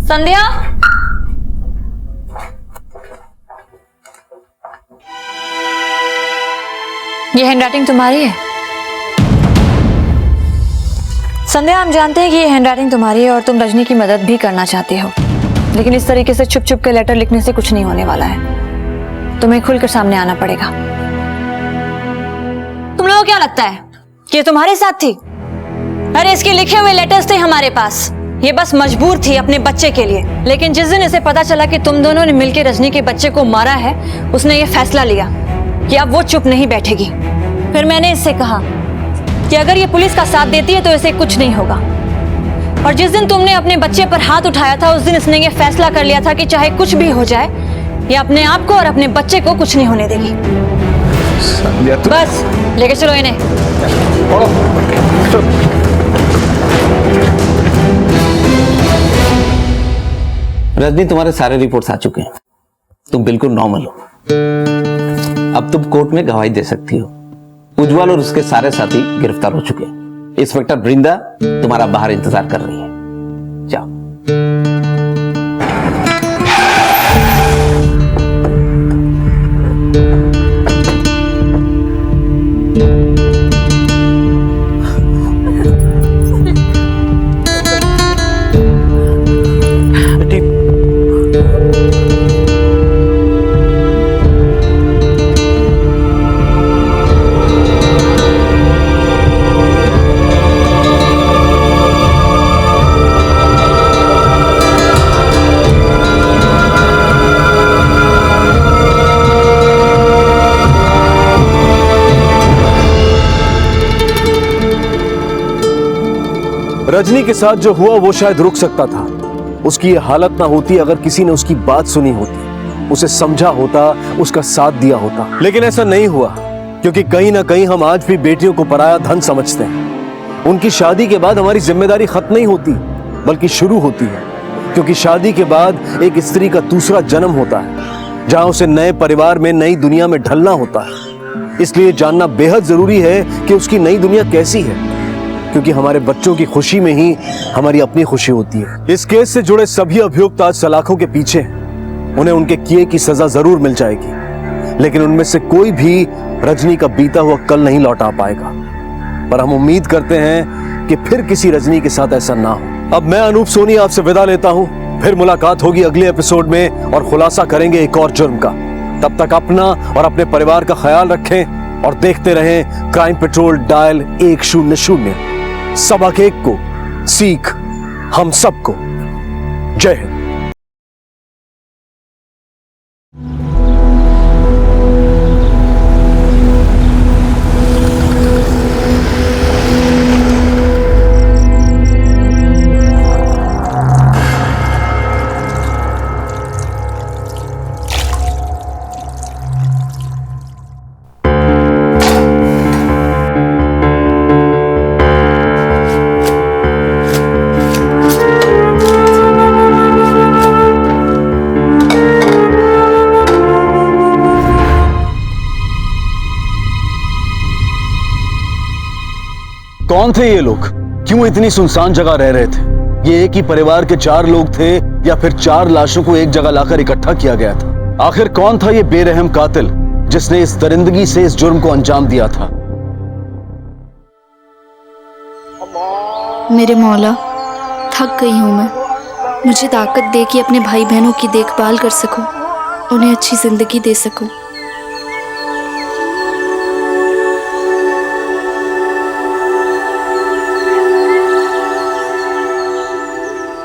संध्या, ये हैंडराइटिंग तुम्हारी है? संध्या, हम जानते हैं कि ये हैंडराइटिंग तुम्हारी है और तुम रजनी की मदद भी करना चाहती हो, लेकिन इस तरीके से छुप छुप के लेटर लिखने से कुछ नहीं होने वाला है। तुम्हें खुलकर सामने आना पड़ेगा। तुम लोगों को क्या लगता है कि ये तुम्हारे साथ थी? अरे इसके लिखे हुए लेटर्स थे हमारे पास। ये बस मजबूर थी अपने बच्चे के लिए, लेकिन जिस दिन इसे पता चला कि तुम दोनों ने मिलकर रजनी के बच्चे को मारा है, उसने ये फैसला लिया कि अब वो चुप नहीं बैठेगी। फिर मैंने इससे कहा कि अगर ये पुलिस का साथ देती है तो इसे कुछ नहीं होगा। और जिस दिन तुमने अपने बच्चे पर हाथ उठाया था, उस दिन इसने ये फैसला कर लिया था कि चाहे कुछ भी हो जाए, ये अपने आप को और अपने बच्चे को कुछ नहीं होने देगी। बस लेके चलो इन्हें। रजनी, तुम्हारे सारे रिपोर्ट्स आ चुके हैं, तुम बिल्कुल नॉर्मल हो। अब तुम कोर्ट में गवाही दे सकती हो। उज्जवल और उसके सारे साथी गिरफ्तार हो चुके हैं। इंस्पेक्टर वृंदा तुम्हारा बाहर इंतजार कर रही है, जाओ। रजनी के साथ जो हुआ वो शायद रुक सकता था। उसकी ये हालत ना होती अगर किसी ने उसकी बात सुनी होती, उसे समझा होता, उसका साथ दिया होता। लेकिन ऐसा नहीं हुआ, क्योंकि कहीं ना कहीं हम आज भी बेटियों को पराया धन समझते हैं। उनकी शादी के बाद हमारी जिम्मेदारी खत्म नहीं होती, बल्कि शुरू होती है, क्योंकि शादी के बाद एक स्त्री का दूसरा जन्म होता है, जहां उसे नए परिवार में, नई दुनिया में ढलना होता है। इसलिए जानना बेहद जरूरी है कि उसकी नई दुनिया कैसी है, क्योंकि हमारे बच्चों की खुशी में ही हमारी अपनी खुशी होती है। इस केस से जुड़े सभी अभियुक्त आज सलाखों के पीछे हैं। उन्हें उनके किए की सजा जरूर मिल जाएगी, लेकिन उनमें से कोई भी रजनी का बीता हुआ कल नहीं लौटा पाएगा। पर हम उम्मीद करते हैं कि फिर किसी रजनी के साथ ऐसा ना हो। अब मैं अनूप सोनी आपसे विदा लेता हूं। फिर मुलाकात होगी अगले एपिसोड में और खुलासा करेंगे एक और जुर्म का। तब तक अपना और अपने परिवार का ख्याल रखें और देखते रहें क्राइम पेट्रोल डायल 100। सबक एक को, सीख हम सबको। जय हिंद। कौन थे ये लोग? क्यों इतनी सुनसान जगह रह रहे थे? ये एक ही परिवार के 4 लोग थे या फिर 4 लाशों को एक जगह लाकर इकट्ठा किया गया था? आखिर कौन था ये बेरहम कातिल जिसने इस दरिंदगी से इस जुर्म को अंजाम दिया था? मेरे मौला, थक गई हूँ मैं। मुझे ताकत दे कि अपने भाई बहनों की देखभाल कर सकूं, उन्हें अच्छी जिंदगी दे सकूं।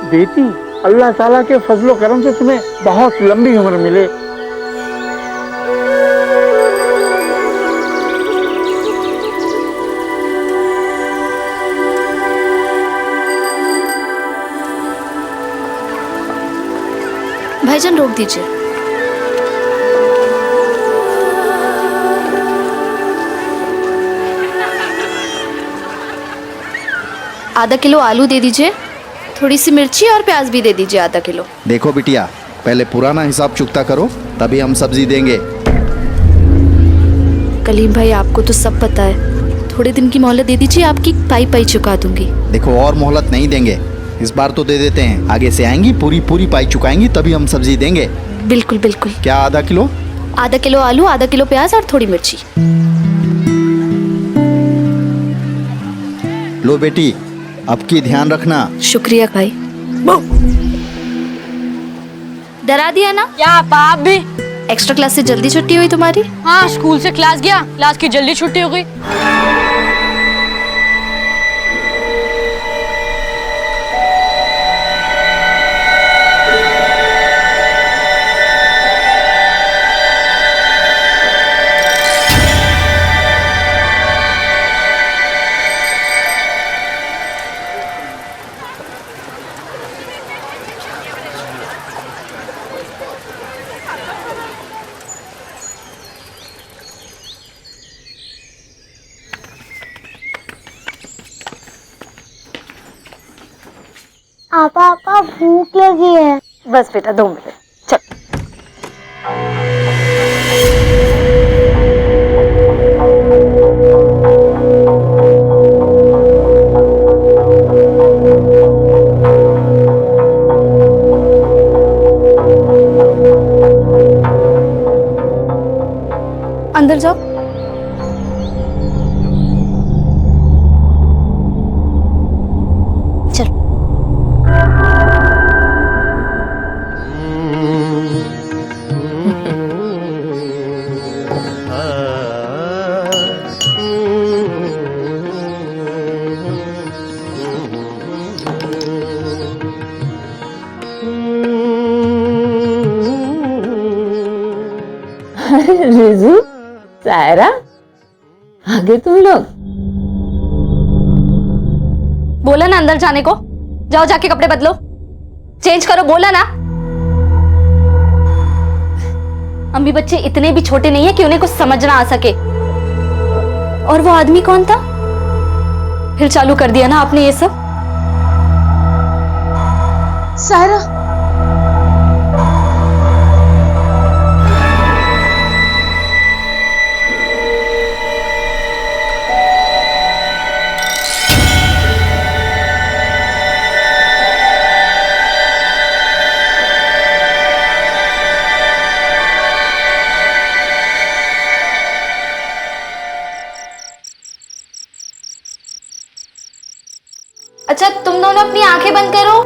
बेटी, अल्लाह ताला के फजलो करम से तुम्हें बहुत लंबी उम्र मिले। भाईजान रोक दीजिए। आधा किलो आलू दे दीजिए, थोड़ी सी मिर्ची और प्याज भी दे दीजिए आधा किलो। देखो बिटिया, पहले पुराना हिसाब चुकता करो, तभी हम सब्जी देंगे। कलीम भाई, आपको तो सब पता है, थोड़े दिन की मोहलत दे दीजिए, आपकी पाई पाई चुका दूंगी। देखो, और मोहलत नहीं देंगे, इस बार तो दे देते हैं, आगे से आएंगी पूरी पाई चुकाएंगी तभी हम सब्जी देंगे। बिल्कुल बिल्कुल। क्या आधा किलो? आधा किलो आलू, आधा किलो प्याज और थोड़ी मिर्ची। लो बेटी, अब की ध्यान रखना। शुक्रिया भाई। डरा दिया ना? क्या पाप भी? एक्स्ट्रा क्लास से जल्दी छुट्टी हुई तुम्हारी? हाँ, स्कूल से क्लास गया, क्लास की जल्दी छुट्टी हो गई। पापा भूख लगी है। बस बेटा 2 मिनट, चल। अंदर जाओ। चल। रिजू, सायरा, आगे तुम लोग। बोला ना अंदर जाने को, जाओ जाके कपड़े बदलो, चेंज करो, बोला ना। अम्मी बच्चे इतने भी छोटे नहीं है कि उन्हें कुछ समझ ना आ सके। और वो आदमी कौन था? फिर चालू कर दिया ना आपने ये सब। सायरा, अच्छा तुम दोनों अपनी आंखें बंद करो।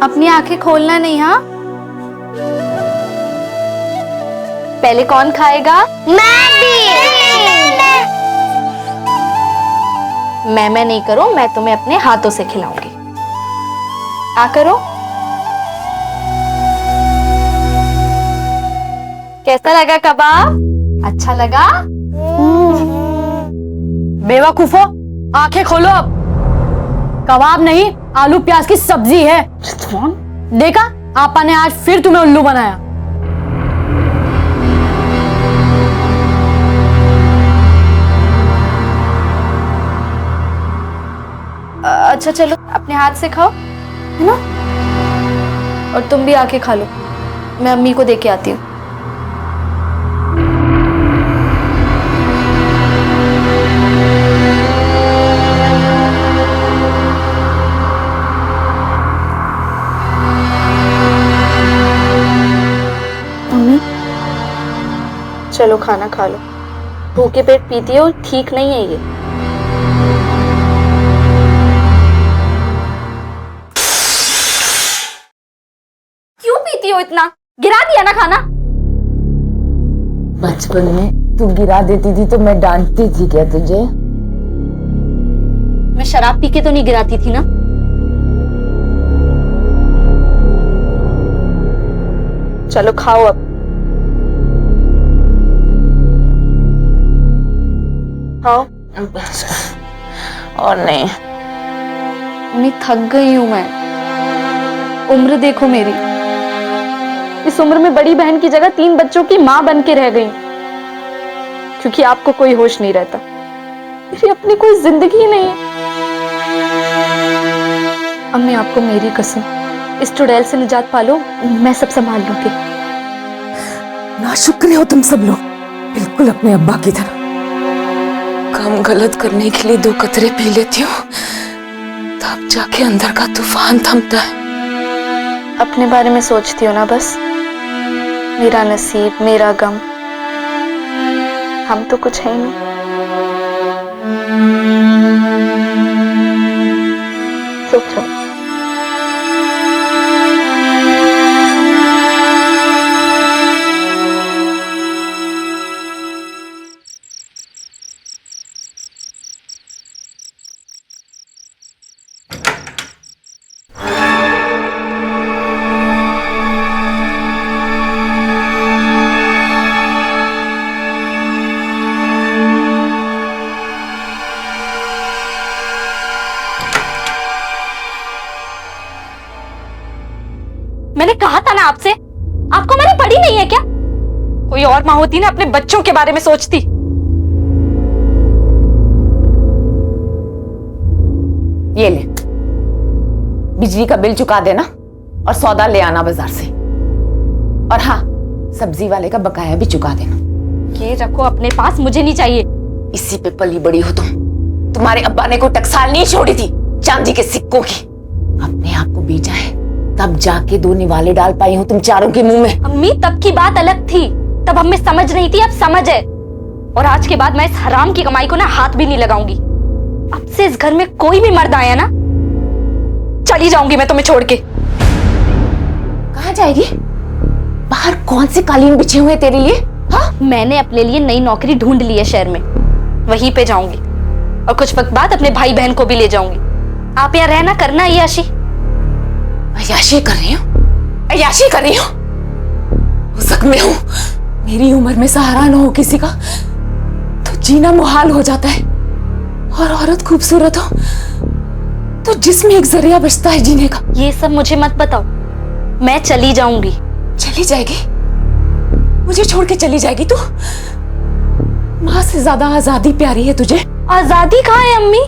अपनी आंखें खोलना नहीं, हाँ? पहले कौन खाएगा? मैं नहीं करो, मैं तुम्हें अपने हाथों से खिलाऊंगी। आ करो। कैसा लगा कबाब? अच्छा लगा? बेवकूफो, आंखें खोलो अब। कबाब नहीं, आलू प्याज की सब्जी है। देखा, आपा ने आज फिर तुम्हें उल्लू बनाया। अच्छा चलो अपने हाथ से खाओ, है ना? और तुम भी आके खा लो, मैं अम्मी को दे के आती हूँ। अम्मी चलो खाना खा लो, भूखे पेट पीती हो, ठीक नहीं है ये। हो इतना? गिरा दिया ना खाना। बचपन में तू गिरा देती थी तो मैं डांटती थी क्या तुझे? मैं शराब पी के तो नहीं गिराती थी ना। चलो खाओ अब। खाओ। और नहीं, मैं थक गई हूं। मैं उम्र देखो मेरी, इस उम्र में बड़ी बहन की जगह 3 बच्चों की मां बन के रह गई, क्योंकि आपको कोई होश नहीं रहता। मेरी अपनी कोई जिंदगी ही नहीं है। अम्मी आपको मेरी कसम, इस चुड़ैल से निजात पालो, मैं सब संभाल लूंगी। नाशुक्र हो तुम सब लोग, बिल्कुल अपने अब्बा की तरह। काम गलत करने के लिए 2 कतरे पी लेती हूँ, तब जाके अंदर का तूफान थमता है। अपने बारे में सोचती हो ना बस, मेरा नसीब, मेरा गम। हम तो कुछ है नहीं। सोचो। मैंने कहा था ना आपसे, आपको मैंने पढ़ी नहीं है क्या? कोई और माँ होती ना, अपने बच्चों के बारे में सोचती। ये ले, बिजली का बिल चुका देना और सौदा ले आना बाजार से। और हाँ, सब्जी वाले का बकाया भी चुका देना। ये रखो अपने पास, मुझे नहीं चाहिए। इसी पे पली बड़ी हो तुम। तुम्हारे अब्बा ने कोई टकसाल नहीं छोड़ी थी चांदी के सिक्कों की। अपने आप को बेचा है, तब जाके 2 निवाले डाल पाई हो तुम चारों के मुंह में। अम्मी तब की बात अलग थी, तब हमें समझ नहीं थी, अब समझ है। और आज के बाद मैं इस हराम की कमाई को ना हाथ भी नहीं लगाऊंगी। अब से इस घर में कोई भी मर्द आया ना, चली जाऊंगी मैं तुम्हें छोड़ के। कहाँ जाएगी? बाहर कौन से कालीन बिछे हुए तेरे लिए? हाँ, मैंने अपने लिए नई नौकरी ढूंढ ली है शहर में, वहीं पे जाऊंगी। और कुछ वक्त बाद अपने भाई बहन को भी ले जाऊंगी। आप यहाँ रहना करना अय्याशी। अय्याशी कर रही हूँ, अय्याशी कर रही हूँ। जख्म में हूँ, मेरी उम्र में सहारा ना हो किसी का तो जीना मुहाल हो जाता है, और औरत खूबसूरत हो तो जिस्म एक जरिया बचता है जीने का। ये सब मुझे मत बताओ, मैं चली जाऊंगी। चली जाएगी? मुझे छोड़ के चली जाएगी तू? माँ से ज्यादा आजादी प्यारी है तुझे। आजादी कहाँ है अम्मी?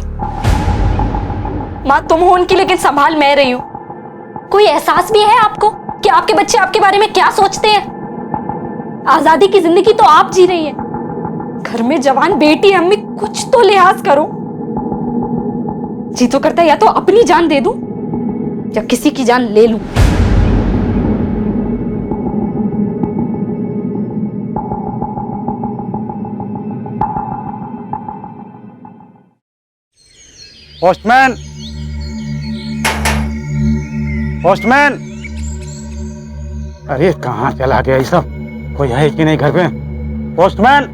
माँ तुम हो उनकी, लेकिन संभाल मैं रही हूँ। कोई एहसास भी है आपको कि आपके बच्चे आपके बारे में क्या सोचते हैं? आजादी की जिंदगी तो आप जी रही हैं। घर में जवान बेटी है अम्मी, कुछ तो लिहाज करो। जी तो करता है या तो अपनी जान दे दूं या किसी की जान ले लूं। Postman, postman. अरे कहाँ चला गया ये सब? कोई है कि नहीं घर पे? पोस्टमैन।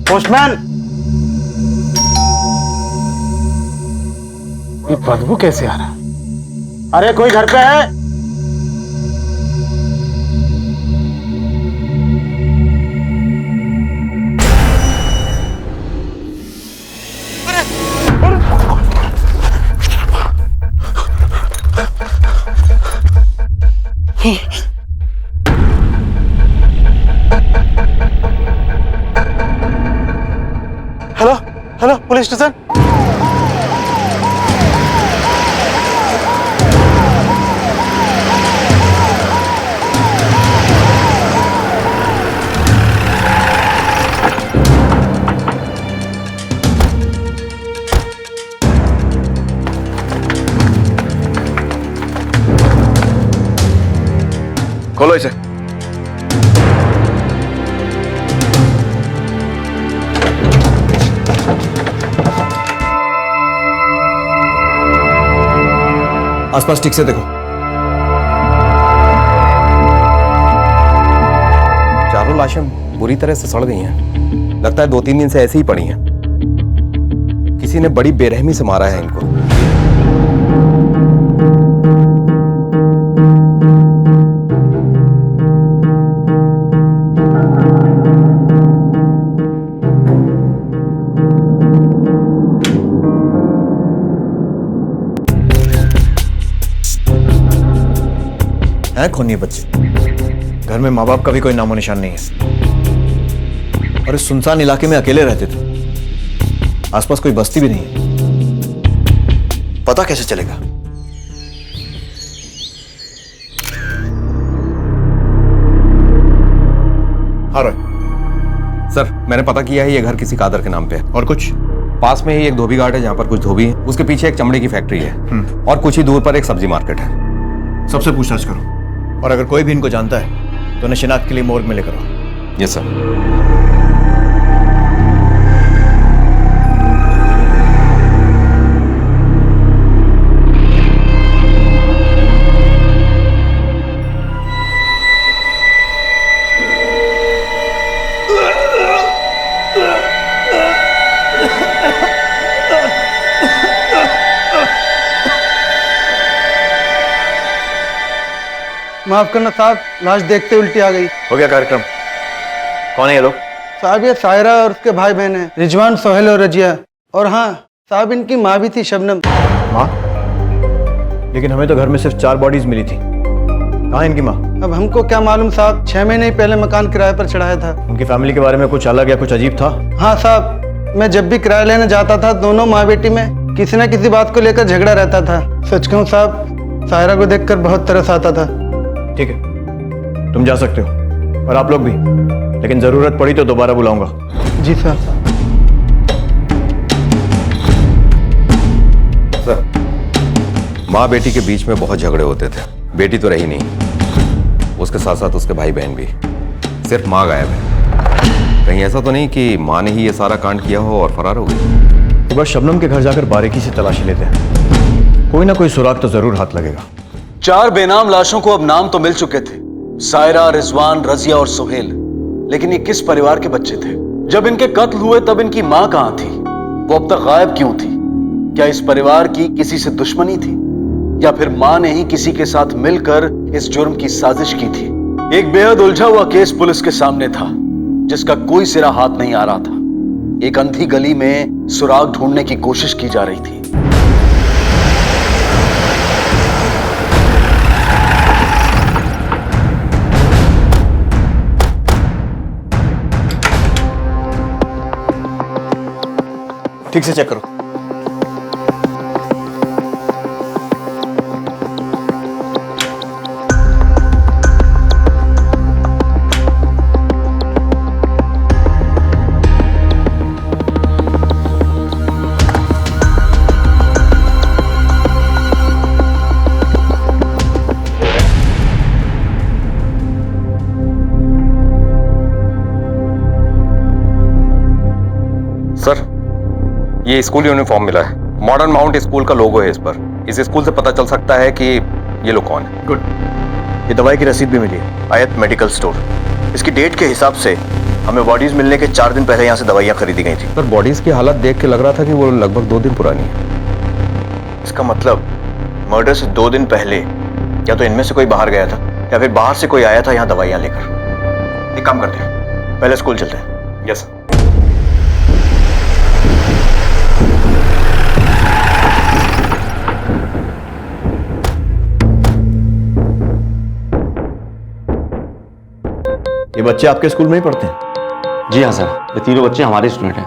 पोस्टमैन, ये बदबू कैसे आ रहा? अरे कोई घर पे है? Hello hello, police station. खोलो इसे। आसपास ठीक से देखो। चारों लाशें बुरी तरह से सड़ गई हैं। लगता है 2-3 दिन से ऐसे ही पड़ी हैं। किसी ने बड़ी बेरहमी से मारा है इनको। हैं खूनी बच्चे। घर में माँ बाप का भी कोई नामो निशान नहीं है, और इस सुनसान इलाके में अकेले रहते थे। आसपास कोई बस्ती भी नहीं है। पता कैसे चलेगा? हाँ रॉय सर, मैंने पता किया है ये घर किसी कादर के नाम पे है। और कुछ? पास में ही एक धोबी घाट है जहाँ पर कुछ धोबी है। उसके पीछे एक चमड़े की फैक्ट्री है और कुछ ही दूर पर एक सब्जी मार्केट है। सबसे पूछताछ करो, और अगर कोई भी इनको जानता है तो उन्हें शिनाख्त के लिए मोर्ग में लेकर आओ। Yes sir. माफ करना साहब, लाश देखते उल्टी आ गई। हो गया कार्यक्रम। कौन है ये लोग? साहब ये सायरा और उसके भाई बहन हैं, रिजवान, सोहेल और रजिया। और हाँ साहब, इनकी माँ भी थी, शबनम। माँ? लेकिन हमें तो घर में सिर्फ 4 बॉडीज मिली थी। कहाँ है इनकी माँ? अब हमको क्या मालूम साहब, 6 महीने ही पहले मकान किराए पर चढ़ाया था। उनकी फैमिली के बारे में कुछ अलग या कुछ अजीब था? हाँ साहब, मैं जब भी किराया लेने जाता था, दोनों माँ बेटी में किसी न किसी बात को लेकर झगड़ा रहता था। सच कहूँ साहब, सायरा को देखकर बहुत तरस आता था। ठीक है, तुम जा सकते हो, और आप लोग भी, लेकिन जरूरत पड़ी तो दोबारा बुलाऊंगा। जी सर। सर, माँ बेटी के बीच में बहुत झगड़े होते थे। बेटी तो रही नहीं, उसके साथ साथ उसके भाई बहन भी। सिर्फ माँ गायब है। कहीं ऐसा तो नहीं कि माँ ने ही ये सारा कांड किया हो और फरार हो गई? एक बार शबनम के घर जाकर बारीकी से तलाशी लेते हैं, कोई ना कोई सुराग तो जरूर हाथ लगेगा। 4 बेनाम लाशों को अब नाम तो मिल चुके थे, सायरा, रिजवान, रजिया और सोहेल। लेकिन ये किस परिवार के बच्चे थे? जब इनके कत्ल हुए तब इनकी मां कहां थी? वो अब तक गायब क्यों थी? क्या इस परिवार की किसी से दुश्मनी थी, या फिर मां ने ही किसी के साथ मिलकर इस जुर्म की साजिश की थी। एक बेहद उलझा हुआ केस पुलिस के सामने था, जिसका कोई सिरा हाथ नहीं आ रहा था। एक अंधी गली में सुराग ढूंढने की कोशिश की जा रही थी। ठीक से चेक करो। सर, ये स्कूल यूनिफॉर्म मिला है। मॉडर्न माउंट स्कूल का लोगो है इस पर। इस स्कूल से पता चल सकता है कि ये लोग कौन है। गुड। ये दवाई की रसीद भी मिली है, आयत मेडिकल स्टोर। इसकी डेट के हिसाब से हमें बॉडीज मिलने के 4 दिन पहले यहाँ से दवाइयाँ खरीदी गई थी। सर, बॉडीज की हालत देख के लग रहा था कि वो लगभग 2 दिन पुरानी है। इसका मतलब मर्डर से 2 दिन पहले या तो इनमें से कोई बाहर गया था या फिर बाहर से कोई आया था यहाँ दवाइयाँ लेकर। एक काम करते हैं, पहले स्कूल चलते हैं। यस। ये बच्चे आपके स्कूल में ही पढ़ते हैं? जी हाँ सर, ये तीनों बच्चे हमारे स्टूडेंट हैं।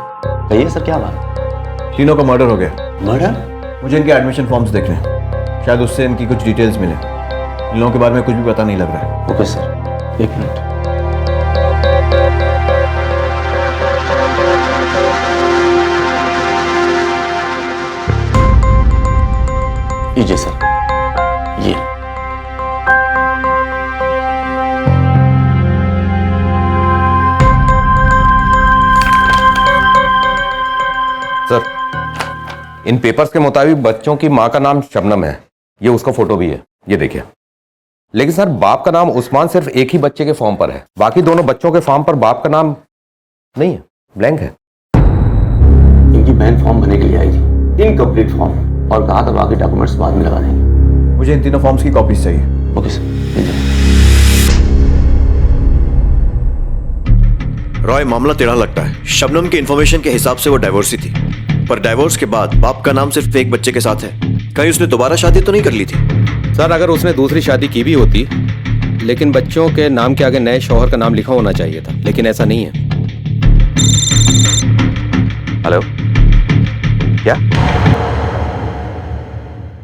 कहिए सर, क्या बात? तीनों का मर्डर हो गया। मर्डर? मुझे इनके एडमिशन फॉर्म्स देखने हैं, शायद उससे इनकी कुछ डिटेल्स मिले। इन लोगों के बारे में कुछ भी पता नहीं लग रहा है। Okay sir, 1 minute. लीजिए सर, ये सर, इन पेपर्स के मुताबिक बच्चों की मां का नाम शबनम है। ये उसका फोटो भी है, ये देखिए। लेकिन सर, बाप का नाम उस्मान सिर्फ एक ही बच्चे के फॉर्म पर है। बाकी दोनों बच्चों के फॉर्म पर बाप का नाम नहीं है, ब्लैंक है। इनकी बहन फॉर्म भरने के लिए आई थी, इनकम्प्लीट फॉर्म, और कहा था बाकी डॉक्यूमेंट्स बाद में लगा देंगे। मुझे इन तीनों फॉर्म्स की कॉपीज चाहिए। Okay sir. रॉय, मामला टेढ़ा लगता है। शबनम के इन्फॉर्मेशन के हिसाब से वो डाइवोर्सी थी, पर डाइवोर्स के बाद बाप का नाम सिर्फ एक बच्चे के साथ है। कहीं उसने दोबारा शादी तो नहीं कर ली थी? सर, अगर उसने दूसरी शादी की भी होती, लेकिन बच्चों के नाम के आगे नए शौहर का नाम लिखा होना चाहिए था, लेकिन ऐसा नहीं है। हेलो, क्या?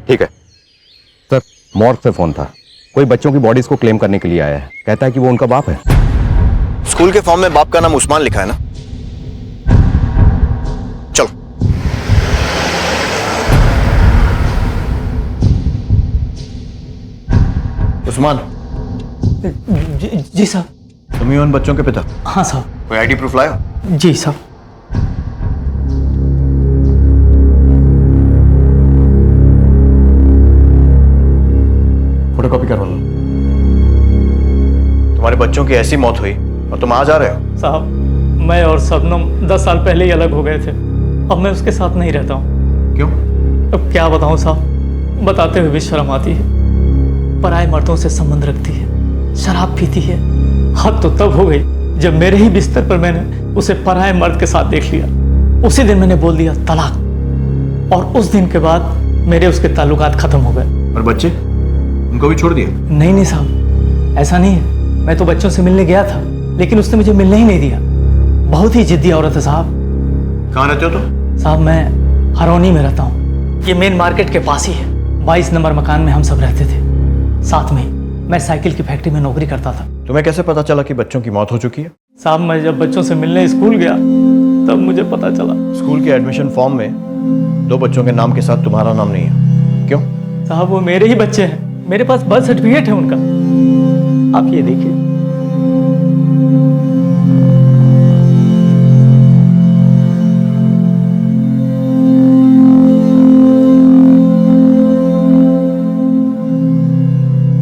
ठीक है सर, मॉर्ग से फोन था। कोई बच्चों की बॉडीज को क्लेम करने के लिए आया है। कहता है कि वो उनका बाप है। स्कूल के फॉर्म में बाप का नाम उस्मान लिखा है ना? चलो। उस्मान। जी साहब। तुम ही उन बच्चों के पिता? हाँ साहब। कोई आईडी प्रूफ लाया? जी साहब। फोटोकॉपी करवा लो। तुम्हारे बच्चों की ऐसी मौत हुई और तुम आज आ रहे हो? साहब, मैं और शबनम 10 साल पहले ही अलग हो गए थे। अब मैं उसके साथ नहीं रहता हूँ। क्यों? अब क्या बताऊँ साहब, बताते हुए भी शर्म आती है। पराए मर्दों से संबंध रखती है, शराब पीती है। हद तो तब हो गई जब मेरे ही बिस्तर पर मैंने उसे पराए मर्द के साथ देख लिया। उसी दिन मैंने बोल दिया तलाक, और उस दिन के बाद मेरे उसके ताल्लुकात खत्म हो गए। और बच्चे, उनको भी छोड़ दिया? नहीं साहब, ऐसा नहीं है। मैं तो बच्चों से मिलने गया था, लेकिन उसने मुझे मिलने ही नहीं दिया। बहुत ही जिद्दी औरत है साहब। कहाँ रहते हो तुम? साहब, मैं हरौनी में रहता हूँ। ये मेन मार्केट के पास ही है। 22 नंबर मकान में हम सब रहते थे साथ में। मैं साइकिल की फैक्ट्री में नौकरी करता था। तुम्हें कैसे पता चला कि बच्चों की मौत हो चुकी है? साहब, मैं जब बच्चों से मिलने स्कूल गया तब मुझे पता चला। स्कूल के एडमिशन फॉर्म में 2 बच्चों के नाम के साथ तुम्हारा नाम नहीं है। क्यों? साहब, वो मेरे ही बच्चे हैं। मेरे पास बर्थ सर्टिफिकेट है उनका। आप ये देखिए।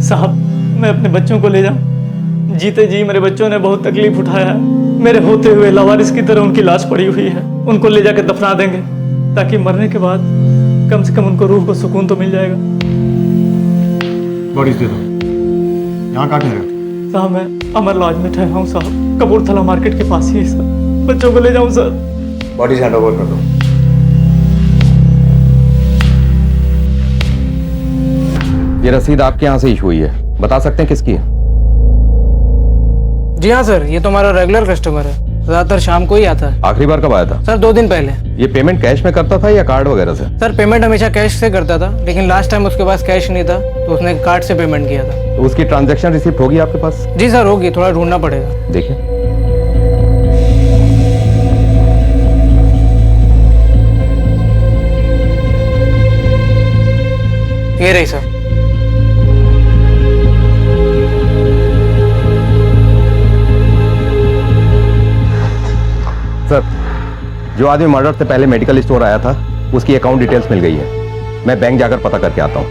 साहब, मैं अपने बच्चों को ले जाऊं? जीते जी मेरे बच्चों ने बहुत तकलीफ उठाया है। मेरे होते हुए लावारिस की तरह उनकी लाश पड़ी हुई है। उनको ले जाकर दफना देंगे, ताकि मरने के बाद कम से कम उनको रूह को सुकून तो मिल जाएगा। बॉडीज दे दो। यहाँ कहाँ ठहरे? साहब मैं अमर लॉज में ठहरा हूँ साहब, कपूरथला मार्केट के पास ही है सर। बच्चों को ले जाऊँ सर? बॉडीज हैंड ओवर कर दो। ये रसीद आपके यहाँ से इशू हुई है, बता सकते हैं किसकी है? जी हाँ सर, ये तो हमारा रेगुलर कस्टमर है, ज्यादातर शाम को ही आता है। आखिरी बार कब आया था? सर 2 दिन पहले। ये पेमेंट कैश में करता था या कार्ड वगैरह से? सर पेमेंट हमेशा कैश से करता था, लेकिन लास्ट टाइम उसके पास कैश नहीं था तो उसने कार्ड से पेमेंट किया था। तो उसकी ट्रांजैक्शन रिसिप्ट होगी आपके पास? जी सर होगी, थोड़ा ढूंढना पड़ेगा। देखिए। ये रही सर। सर, जो आदमी मर्डर से पहले मेडिकल स्टोर आया था उसकी अकाउंट डिटेल्स मिल गई है। मैं बैंक जाकर पता करके आता हूं।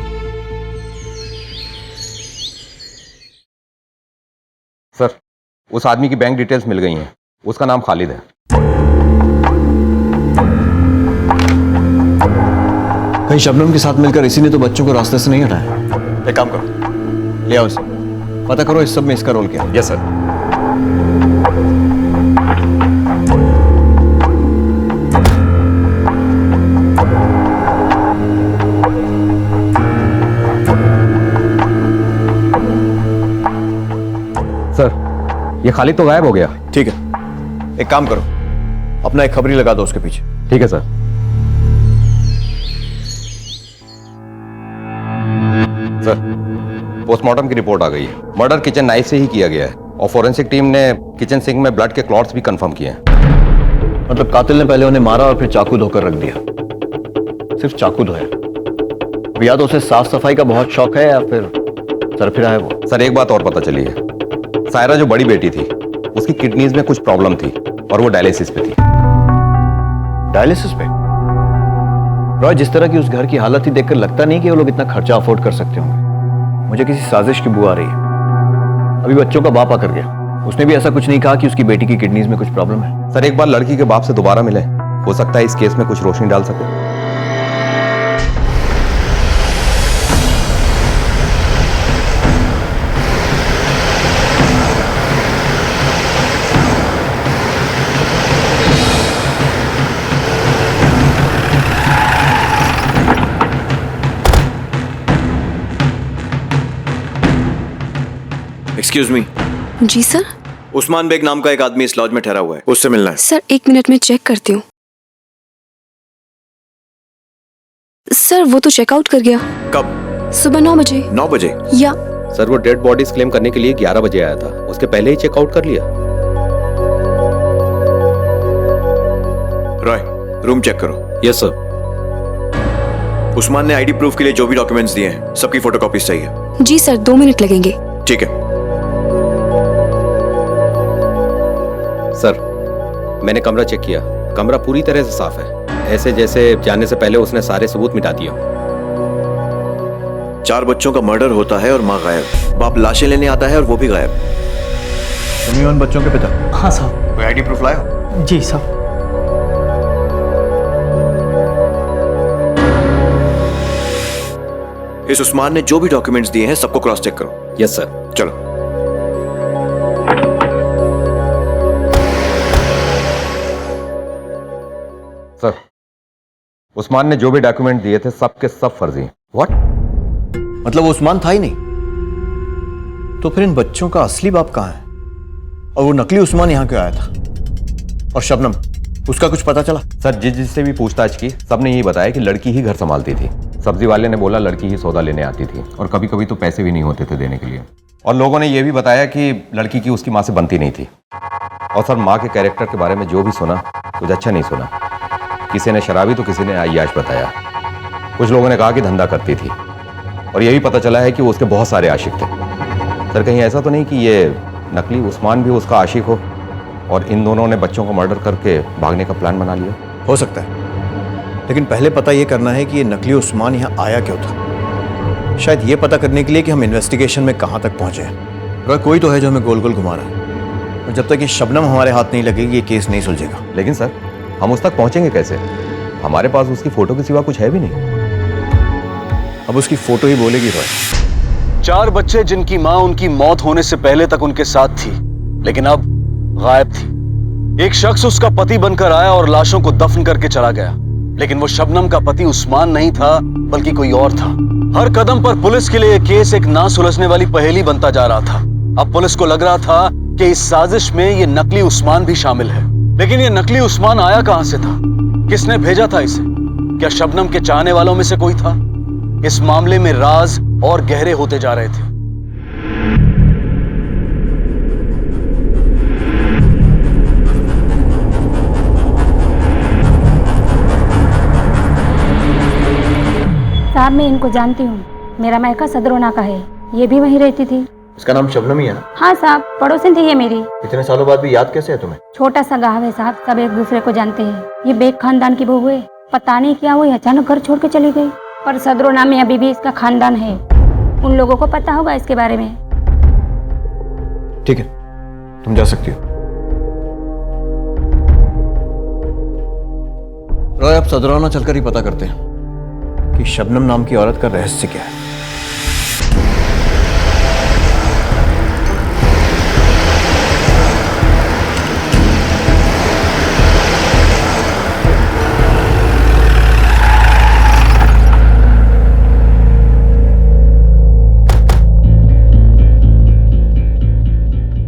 सर, उस आदमी की बैंक डिटेल्स मिल गई हैं। उसका नाम खालिद है। कहीं शबनम के साथ मिलकर इसी ने तो बच्चों को रास्ते से नहीं हटाया। एक काम करो, ले आओ इसे, पता करो इस सब में इसका रोल क्या है। Yes sir. सर, ये खालिद तो गायब हो गया। ठीक है, एक काम करो, अपना एक खबरी लगा दो उसके पीछे। ठीक है सर। सर, पोस्टमार्टम की रिपोर्ट आ गई है। मर्डर किचन नाइफ से ही किया गया है और फोरेंसिक टीम ने किचन सिंक में ब्लड के क्लॉट्स भी कंफर्म किए हैं। मतलब कातिल ने पहले उन्हें मारा और फिर चाकू धोकर रख दिया। सिर्फ चाकू धोया। अब या तो उसे साफ सफाई का बहुत शौक है या फिर सरफिरा है वो। सर, एक बात और पता चली है, सायरा जो बड़ी बेटी थी उसकी किडनीज में कुछ प्रॉब्लम थी और वो डायलिसिस पे थी। डायलिसिस पे? रॉय, जिस तरह की उस घर की हालत ही देखकर लगता नहीं कि वो लोग इतना खर्चा अफोर्ड कर सकते होंगे। मुझे किसी साजिश की बू आ रही है। अभी बच्चों का बाप आकर गया, उसने भी ऐसा कुछ नहीं कहा कि उसकी बेटी की किडनीज में कुछ प्रॉब्लम है। सर, एक बार लड़की के बाप से दोबारा मिले, हो सकता है इस केस में कुछ रोशनी डाल सके। Excuse me. जी सर। उस्मान बेग नाम का एक आदमी इस लॉज में ठहरा हुआ है, उससे मिलना है। सर 1 मिनट में चेक करती हूँ। सर वो तो चेकआउट कर गया। कब? सुबह 9 बजे। 9 बजे? या सर, वो डेड बॉडीज क्लेम करने के लिए 11 बजे आया था, उसके पहले ही चेकआउट कर लिया। रॉय, रूम चेक करो। Yes sir. उस्मान ने आईडी प्रूफ के लिए जो भी डॉक्यूमेंट्स दिए हैं सबकी फोटोकॉपीज चाहिए। जी सर, 2 मिनट लगेंगे। ठीक है। सर, मैंने कमरा चेक किया, कमरा पूरी तरह से साफ है, ऐसे जैसे जाने से पहले उसने सारे सबूत मिटा दिए। 4 बच्चों का मर्डर होता है और माँ गायब। बाप लाशें लेने आता है और वो भी गायब। तुम ही उन बच्चों के पिता? हाँ साहब। कोई आईडी प्रूफ लाया? जी साहब। इस उस्मान ने जो भी डॉक्यूमेंट्स दिए हैं सबको क्रॉस चेक करो। Yes sir. चलो। सर, उस्मान ने जो भी डॉक्यूमेंट दिए थे सबके सब फर्जी। व्हाट? मतलब वो उस्मान था ही नहीं? तो फिर इन बच्चों का असली बाप कहां है? और वो नकली उस्मान यहां क्यों आया था? और शबनम, उसका कुछ पता चला? सर, जिससे भी पूछताछ की सबने यही बताया कि लड़की ही घर संभालती थी। सब्जी वाले ने बोला लड़की ही सौदा लेने आती थी और कभी कभी तो पैसे भी नहीं होते थे देने के लिए। और लोगों ने यह भी बताया कि लड़की की उसकी माँ से बनती नहीं थी। और सर, माँ के कैरेक्टर के बारे में जो भी सुना कुछ अच्छा नहीं सुना। किसी ने शराबी तो किसी ने अय्याश बताया। कुछ लोगों ने कहा कि धंधा करती थी और यह भी पता चला है कि वो उसके बहुत सारे आशिक थे। सर, कहीं ऐसा तो नहीं कि ये नकली उस्मान भी उसका आशिक हो और इन दोनों ने बच्चों को मर्डर करके भागने का प्लान बना लिया? हो सकता है, लेकिन पहले पता यह करना है कि ये नकली उस्मान यहाँ आया क्यों था। शायद ये पता करने के लिए कि हम इन्वेस्टिगेशन में कहाँ तक पहुँचे हैं। अगर कोई तो है जो हमें गोल गोल घुमा रहा है, और जब तक ये शबनम हमारे हाथ नहीं लगेगी ये केस नहीं सुलझेगा। लेकिन सर, हम उस तक पहुंचेंगे कैसे? हमारे पास उसकी फोटो के सिवा कुछ है भी नहीं। अब उसकी फोटो ही बोलेगी रॉय। 4 बच्चे जिनकी मां उनकी मौत होने से पहले तक उनके साथ थी, लेकिन अब गायब थी। एक शख्स उसका पति बनकर आया और लाशों को दफन करके चला गया, लेकिन वो शबनम का पति उस्मान नहीं था, बल्कि कोई और था। हर कदम पर पुलिस के लिए यह केस एक ना सुलझने वाली पहेली बनता जा रहा था। अब पुलिस को लग रहा था कि इस साजिश में ये नकली उस्मान भी शामिल है। लेकिन ये नकली उस्मान आया कहां से था? किसने भेजा था इसे? क्या शबनम के चाहने वालों में से कोई था? इस मामले में राज और गहरे होते जा रहे थे। साहब, मैं इनको जानती हूँ। मेरा मायका सदरोना का है, ये भी वहीं रहती थी। इसका नाम शबनम ही है ना? हाँ साहब, पड़ोसन थी ये मेरी। इतने सालों बाद भी याद कैसे है तुम्हें? छोटा सा गाँव है साहब, सब एक दूसरे को जानते हैं। ये बेग खानदान की बहू है। पता नहीं क्या हुई, अचानक घर छोड़ के चली गई। पर सदरोना में अभी भी इसका खानदान है। उन लोगों को पता होगा इसके बारे में। ठीक है, तुम जा सकती हो। रॉय, अब सदरौना चलकर ही पता करते हैं कि शबनम नाम की औरत का रहस्य क्या है।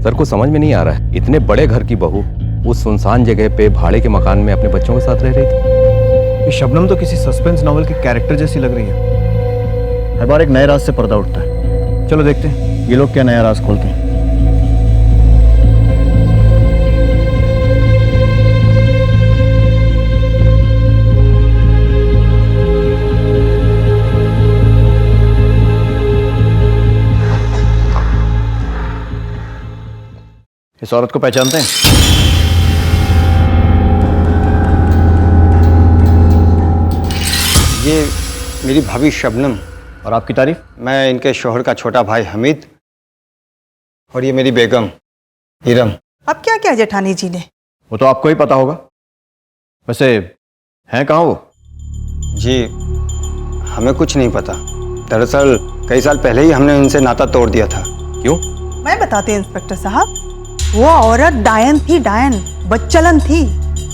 सर को समझ में नहीं आ रहा है, इतने बड़े घर की बहू उस सुनसान जगह पे भाड़े के मकान में अपने बच्चों के साथ रह रही थी। ये शबनम तो किसी सस्पेंस नॉवल के कैरेक्टर जैसी लग रही है। हर बार एक नए राज से पर्दा उठता है। चलो देखते हैं ये लोग क्या नया राज खोलते हैं। इस औरत को पहचानते हैं? ये मेरी भाभी शबनम। और आपकी तारीफ? मैं इनके शोहर का छोटा भाई हमीद, और ये मेरी बेगम इरम। अब क्या क्या जेठानी जी ने? वो तो आपको ही पता होगा। वैसे हैं कहाँ वो? जी हमें कुछ नहीं पता। दरअसल कई साल पहले ही हमने इनसे नाता तोड़ दिया था। क्यों? मैं बताती हूँ इंस्पेक्टर साहब। वो औरत डायन थी, डायन, बदचलन थी।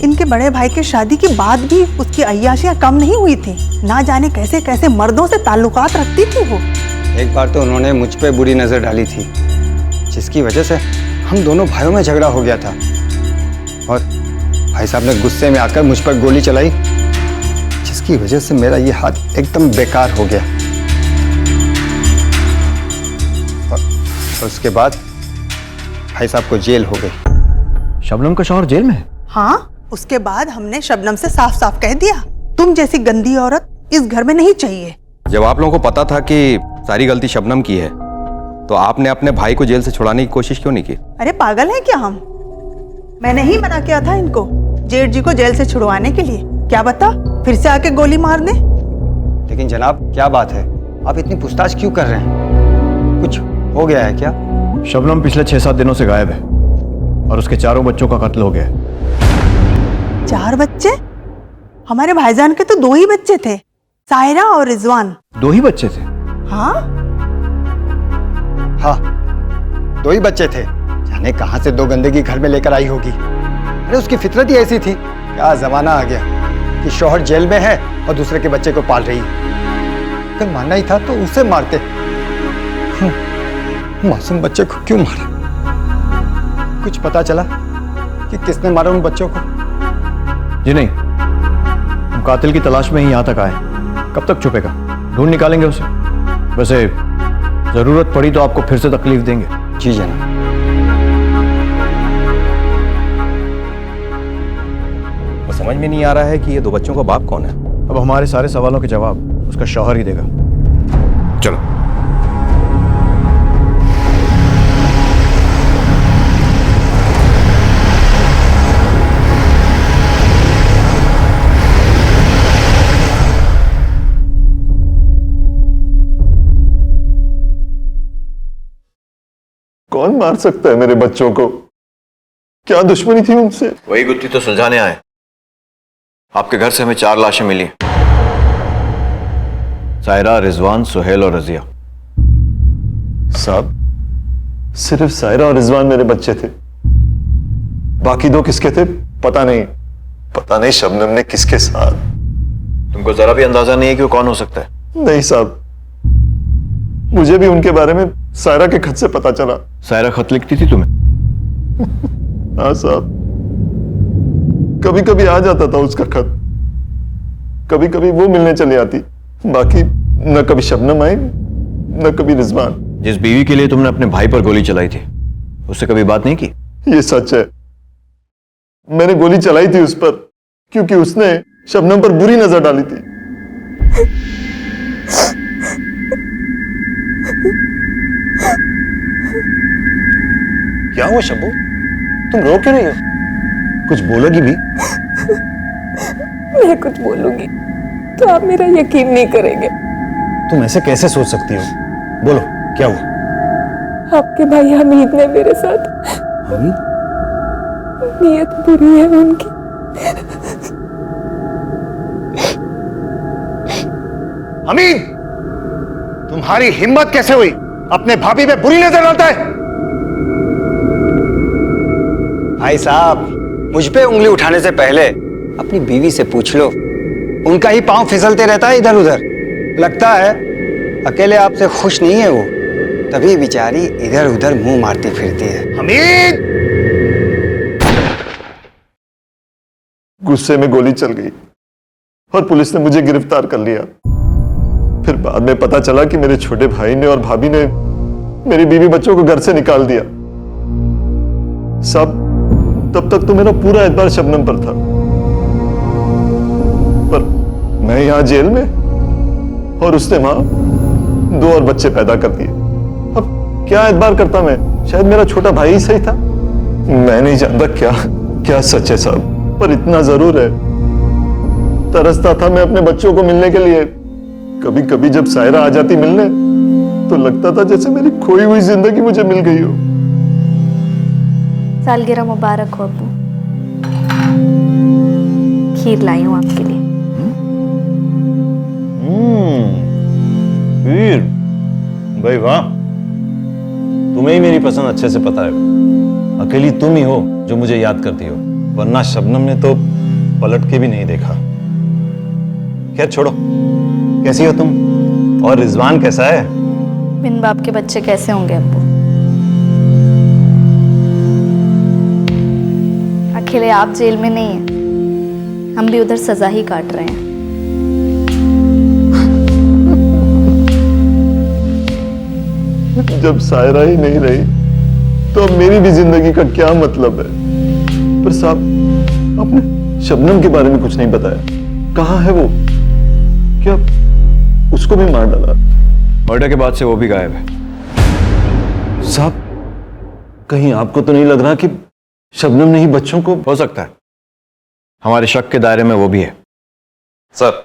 इनके बड़े भाई के शादी के बाद भी उसकी अय्याशियां कम नहीं हुई थी। ना जाने कैसे कैसे मर्दों से ताल्लुकात रखती थी वो। एक बार तो उन्होंने मुझ पे बुरी नजर डाली थी, जिसकी वजह से हम दोनों भाइयों में झगड़ा हो गया था, और भाई साहब ने गुस्से में आकर मुझ पर गोली चलाई, जिसकी वजह से मेरा ये हाथ एकदम बेकार हो गया। और उसके बाद भाई साहब को जेल हो गई। शबनम का शौहर जेल में है? हाँ, उसके बाद हमने शबनम से साफ साफ कह दिया, तुम जैसी गंदी औरत इस घर में नहीं चाहिए। जब आप लोगों को पता था कि सारी गलती शबनम की है, तो आपने अपने भाई को जेल से छुड़ाने की कोशिश क्यों नहीं की? अरे पागल है क्या हम? मैंने ही मना किया था इनको जेठ जी को जेल से छुड़वाने के लिए। क्या बता फिर से आके गोली मार दे। लेकिन जनाब क्या बात है, आप इतनी पूछताछ क्यों कर रहे हैं? कुछ हो गया है क्या? शबनम पिछले 6-7 दिनों से गायब है और उसके 4 बच्चों का कत्ल हो गया है। 4 बच्चे? हमारे भाईजान के तो 2 ही बच्चे थे, सायरा और रिजवान। 2 ही बच्चे थे? हाँ हाँ, 2 ही बच्चे थे। जाने कहां से 2 गंदगी घर में लेकर आई होगी। अरे उसकी फितरत ही ऐसी थी। क्या जमाना आ गया कि शौहर जेल में है और दूसरे के बच्चे को पाल रही है। अगर मानना ही था तो उसे मारते। मासूम बच्चे को क्यों मारा? कुछ पता चला कि किसने मारा उन बच्चों को? जी नहीं, हम कातिल की तलाश में ही यहां तक आए। कब तक छुपेगा? ढूंढ निकालेंगे उसे। वैसे जरूरत पड़ी तो आपको फिर से तकलीफ देंगे। जी जनाब। वो समझ में नहीं आ रहा है कि ये 2 बच्चों का बाप कौन है। अब हमारे सारे सवालों के जवाब उसका शौहर ही देगा। चलो। कौन मार सकता है मेरे बच्चों को? क्या दुश्मनी थी उनसे? वही गुत्थी तो सुलझाने आए। आपके घर से हमें 4 लाशें मिली। सायरा, रिजवान, सुहेल और रजिया। साहब, सिर्फ सायरा और रिजवान मेरे बच्चे थे। बाकी दो किसके थे पता नहीं। पता नहीं शबनम ने किसके साथ। तुमको जरा भी अंदाजा नहीं है कि वो कौन हो सकता है? नहीं साहब, मुझे भी उनके बारे में सायरा के खत से पता चला। सायरा खत लिखती थी तुम्हें? हाँ साहब, कभी कभी आ जाता था उसका खत, कभी कभी वो मिलने चली आती। बाकी न कभी शबनम आई न कभी रिजवान। जिस बीवी के लिए तुमने अपने भाई पर गोली चलाई थी उससे कभी बात नहीं की? ये सच है, मैंने गोली चलाई थी उस पर क्योंकि उसने शबनम पर बुरी नजर डाली थी। क्या हुआ शब्बू, तुम रो क्यों रही हो? कुछ बोलोगी भी? मैं कुछ बोलूंगी तो आप मेरा यकीन नहीं करेंगे। तुम ऐसे कैसे सोच सकती हो? बोलो क्या हुआ? आपके भाई हमीद ने मेरे साथ, हमीद? नीयत बुरी है उनकी। हमीद, तुम्हारी हिम्मत कैसे हुई अपने भाभी पे बुरी नजर डालता है? भाई साहब, मुझ पे उंगली उठाने से पहले अपनी बीवी से पूछ लो। उनका ही पांव फिसलते रहता है इधर उधर। लगता है अकेले आपसे खुश नहीं है वो, तभी बेचारी इधर उधर मुंह मारती फिरती है। हमीद! गुस्से में गोली चल गई और पुलिस ने मुझे गिरफ्तार कर लिया। फिर बाद में पता चला कि मेरे छोटे भाई ने और भाभी ने मेरी बीवी बच्चों को घर से निकाल दिया। सब तब तक तो मेरा पूरा एतबार शबनम पर था, पर मैं यहां जेल में और उसने वहां 2 और बच्चे पैदा कर दिए। अब क्या एतबार करता मैं? शायद मेरा छोटा भाई ही सही था। मैं नहीं जानता क्या क्या सच है साहब, पर इतना जरूर है, तरसता था मैं अपने बच्चों को मिलने के लिए। कभी कभी जब सायरा आ जाती मिलने तो लगता था जैसे मेरी खोई हुई जिंदगी मुझे मिल गई हो। सालगिरह मुबारक हो अब्बू। खीर लाई हूँ आपके लिए। वीर भाई वाह, तुम्हें ही मेरी पसंद अच्छे से पता है। अकेली तुम ही हो जो मुझे याद करती हो, वरना शबनम ने तो पलट के भी नहीं देखा। खैर छोड़ो, कैसी हो तुम? और रिजवान कैसा है? बिन बाप के बच्चे कैसे होंगे अब्बू? अकेले आप जेल में नहीं हैं, हम भी उधर सजा ही काट रहे हैं। जब सायरा ही नहीं रही तो अब मेरी भी जिंदगी का क्या मतलब है? पर साहब, आपने शबनम के बारे में कुछ नहीं बताया। कहाँ है वो? क्या उसको भी मार डाला? मर्डर के बाद से वो भी गायब है। साहब, कहीं आपको तो नहीं लग रहा कि शबनम ने ही बच्चों को? हो सकता है, हमारे शक के दायरे में वो भी है। सर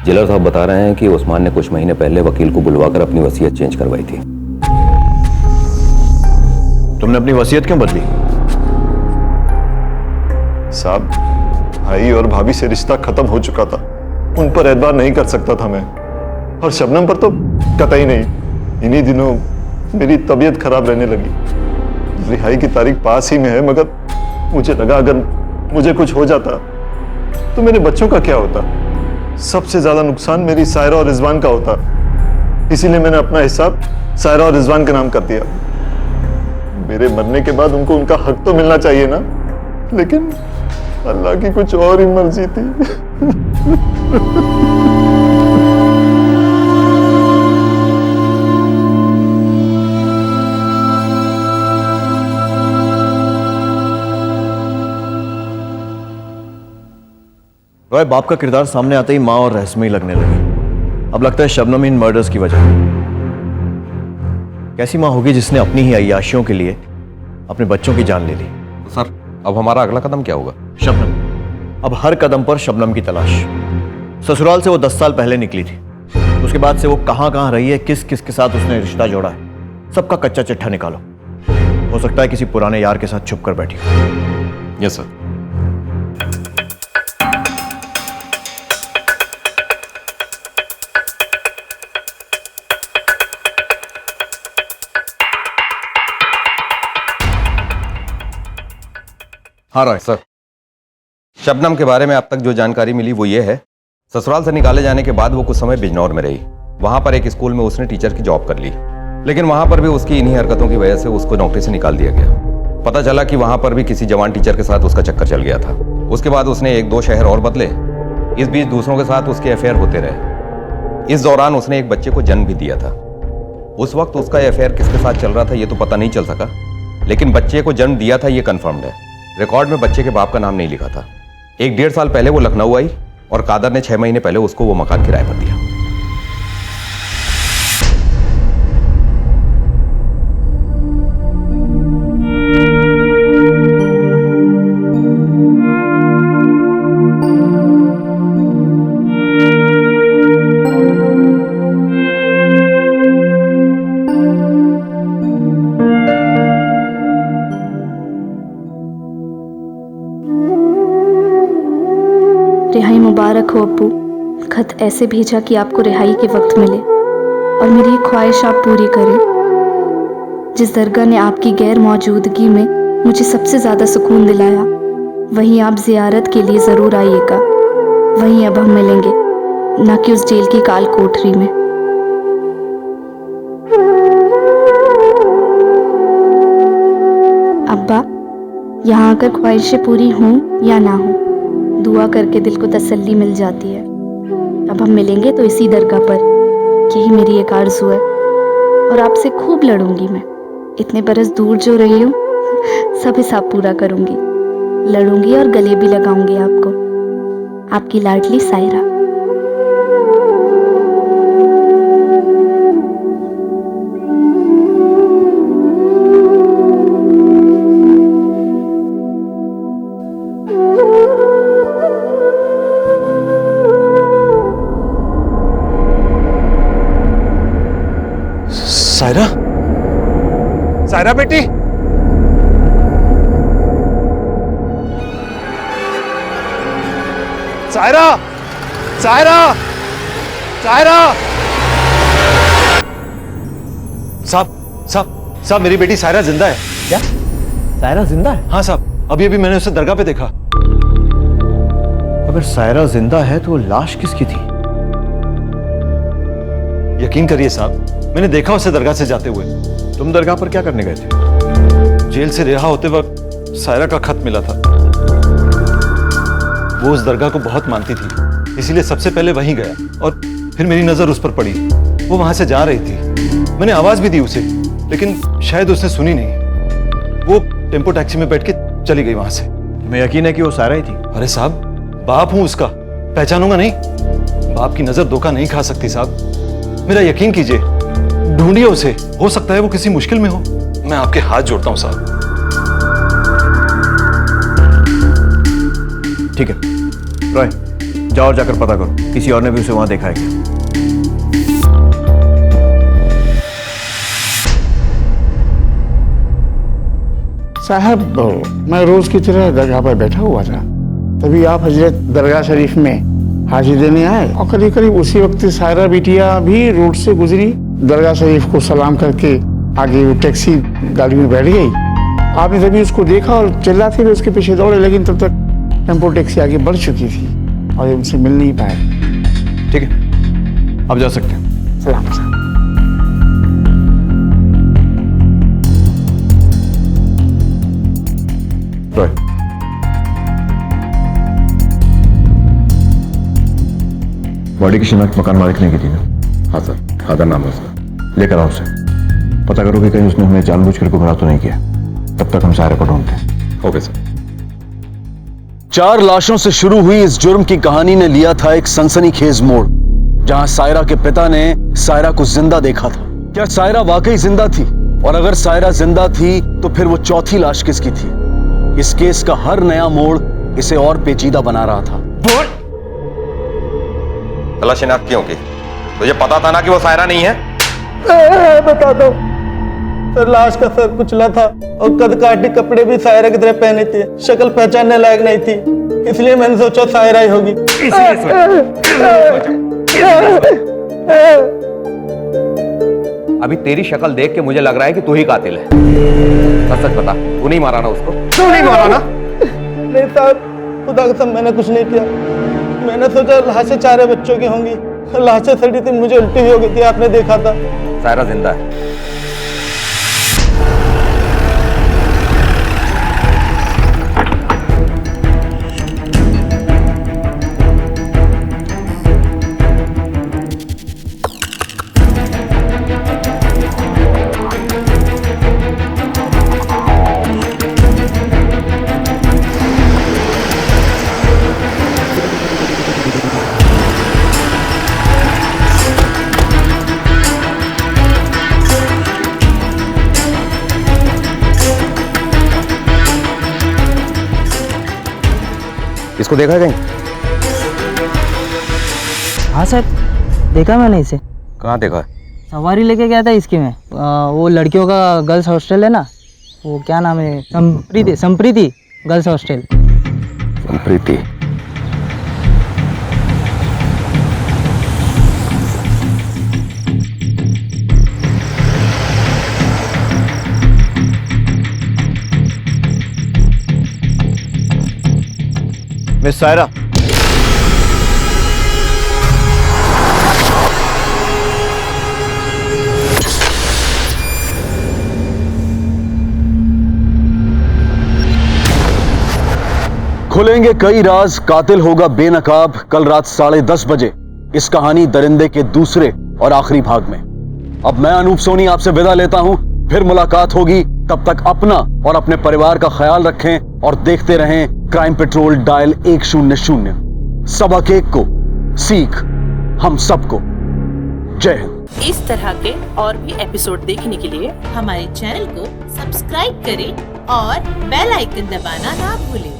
जेलर साहब बता रहे हैं कि उस्मान ने कुछ महीने पहले वकील को बुलवाकर अपनी वसीयत चेंज करवाई थी। तुमने अपनी वसीयत क्यों बदली? साहब, भाई और भाभी से रिश्ता खत्म हो चुका था, उन पर एतबार नहीं कर सकता था मैं, और शबनम पर तो कतई नहीं। इन्हीं दिनों मेरी तबीयत खराब रहने लगी। रिहाई की तारीख पास ही में है, मगर मुझे लगा अगर मुझे कुछ हो जाता तो मेरे बच्चों का क्या होता? सबसे ज्यादा नुकसान मेरी सायरा और रिजवान का होता। इसीलिए मैंने अपना हिसाब सायरा और रिजवान के नाम कर दिया। मेरे मरने के बाद उनको उनका हक तो मिलना चाहिए ना, लेकिन अल्लाह की कुछ और ही मर्जी थी। रॉय, बाप का किरदार सामने आते ही माँ और रहस्यमयी लगने लगी। अब लगता है शबनम इन मर्डर्स की वजह। कैसी माँ होगी जिसने अपनी ही अय्याशियों के लिए अपने बच्चों की जान ले ली? सर, अब हमारा अगला कदम क्या होगा? शबनम। अब हर कदम पर शबनम की तलाश। ससुराल से वो 10 साल पहले निकली थी, उसके बाद से वो कहां कहां रही है, किस किस के साथ उसने रिश्ता जोड़ा है, सबका कच्चा चिट्ठा निकालो। हो सकता है किसी पुराने यार के साथ छुप कर बैठी हो। Yes sir. हाँ रॉय सर, शबनम के बारे में अब तक जो जानकारी मिली वो ये है, ससुराल से निकाले जाने के बाद वो कुछ समय बिजनौर में रही। वहां पर एक स्कूल में उसने टीचर की जॉब कर ली, लेकिन वहां पर भी उसकी इन्हीं हरकतों की वजह से उसको नौकरी से निकाल दिया गया। पता चला कि वहां पर भी किसी जवान टीचर के साथ उसका चक्कर चल गया था। उसके बाद उसने 1-2 शहर और बदले। इस बीच दूसरों के साथ उसके अफेयर होते रहे। इस दौरान उसने एक बच्चे को जन्म भी दिया था। उस वक्त उसका अफेयर किसके साथ चल रहा था ये तो पता नहीं चल सका, लेकिन बच्चे को जन्म दिया था ये कंफर्म्ड है। रिकॉर्ड में बच्चे के बाप का नाम नहीं लिखा था। 1-1.5 साल पहले वो लखनऊ आई और कादर ने 6 महीने पहले उसको वो मकान किराए पर दिया। रिहाई मुबारक हो अब्बू। खत ऐसे भेजा कि आपको रिहाई के वक्त मिले और मेरी ये ख्वाहिश आप पूरी करें। जिस दरगाह ने आपकी गैर मौजूदगी में मुझे सबसे ज़्यादा सुकून दिलाया, वहीं आप ज़ियारत के लिए ज़रूर आइएगा। वहीं अब हम मिलेंगे, ना कि उस जेल की काल कोठरी में। अब्बा, यहाँ आकर ख्वाहिशें पूरी हों या ना हों, दुआ करके दिल को तसल्ली मिल जाती है। अब हम मिलेंगे तो इसी दरगाह पर, यही मेरी एक आरज़ू है। और आपसे खूब लड़ूंगी मैं। इतने बरस दूर जो रही हूँ, सब हिसाब पूरा करूंगी। लड़ूंगी और गले भी लगाऊंगी आपको। आपकी लाडली सायरा। सायरा, सायरा बेटी, सायरा, सायरा, सायरा। साहब, मेरी बेटी सायरा जिंदा है। क्या? सायरा जिंदा है? हाँ साहब, अभी मैंने उसे दरगाह पे देखा। अगर सायरा जिंदा है तो लाश किसकी थी? यकीन करिए साहब, मैंने देखा उसे दरगाह से जाते हुए। तुम दरगाह पर क्या करने गए थे? जेल से रिहा होते वक्त सायरा का खत मिला था। वो उस दरगाह को बहुत मानती थी, इसीलिए सबसे पहले वहीं गया और फिर मेरी नजर उस पर पड़ी। वो वहां से जा रही थी। मैंने आवाज भी दी उसे, लेकिन शायद उसने सुनी नहीं। वो टेम्पो टैक्सी में बैठ के चली गई वहां से। तुम्हें यकीन है कि वो सायरा ही थी? अरे साहब, बाप हूं उसका, पहचानूंगा नहीं? बाप की नजर धोखा नहीं खा सकती साहब। मेरा यकीन कीजिए, ढूंढिए उसे। हो सकता है वो किसी मुश्किल में हो। मैं आपके हाथ जोड़ता हूं साहब। ठीक है रॉय, जाओ और जाकर पता करो किसी और ने भी उसे वहां देखा है क्या। साहब, मैं रोज की तरह दरगाह पर बैठा हुआ था, तभी आप हजरत दरगाह शरीफ में हाजिर देने आए और करीब करीब उसी वक्त सायरा बिटिया भी रोड से गुजरी। दरगाह शरीफ को सलाम करके आगे वो टैक्सी गाड़ी में बैठ गई। आपने तभी उसको देखा और चिल्लाते हुए उसके पीछे दौड़े, लेकिन तब तक टेम्पो टैक्सी आगे बढ़ चुकी थी और उनसे मिल नहीं पाए। ठीक है, अब जा सकते हैं। सलाम साहब। रॉय, बॉडी की शिनाख्त मकान मालिक ने की थी ना? हाँ सर, खादर नाम है उसका। लेकर आओ उसे, पता करो कि कहीं उसने हमें जानबूझकर गुमराह तो नहीं किया। तब तक हम सायरा को ढूंढते हैं। Okay sir. 4 लाशों से शुरू हुई इस जुर्म की कहानी ने लिया था एक सनसनीखेज मोड़, जहां सायरा के पिता ने सायरा को जिंदा देखा था। क्या सायरा वाकई जिंदा थी? और अगर सायरा जिंदा थी तो फिर वो चौथी लाश किसकी थी? इस केस का हर नया मोड़ इसे और पेचीदा बना रहा था। भला शिनाख्त क्यों की? तुझे पता था ना कि वो सायरा नहीं है? बता दो सर, लाश का सर कुचला था और कद काटी कपड़े भी सायरा की तरह पहने थे। शक्ल पहचानने लायक नहीं थी, इसलिए मैंने सोचा सायरा ही होगी। अभी तेरी शक्ल देख के मुझे लग रहा है कि तू ही कातिल है। सच सच बता, तू नहीं मारा ना उसको? क्यों नहीं मारा ना? नहीं साहब, खुदा कसम मैंने कुछ नहीं किया। मैंने सोचा लाशें 4 बच्चों की होंगी, लाशें सड़ी थी, मुझे उल्टी भी हो गई थी, आपने देखा था। सायरा जिंदा है। इसको देखा है कहीं? हाँ सर, देखा मैंने इसे। कहाँ देखा है? सवारी लेके गया था इसकी में। वो लड़कियों का गर्ल्स हॉस्टल है ना, वो क्या नाम है, Sampriti girls hostel. Sampriti. Miss Saira, खुलेंगे कई राज, कातिल होगा बेनकाब। कल रात 10:30 बजे इस कहानी दरिंदे के दूसरे और आखिरी भाग में। अब मैं अनूप सोनी आपसे विदा लेता हूं, फिर मुलाकात होगी। तब तक अपना और अपने परिवार का ख्याल रखें और देखते रहें क्राइम पेट्रोल डायल 100। सबक एक को, सीख हम सबको। जय हिंद। इस तरह के और भी एपिसोड देखने के लिए हमारे चैनल को सब्सक्राइब करें और बेल आइकन दबाना ना भूलें।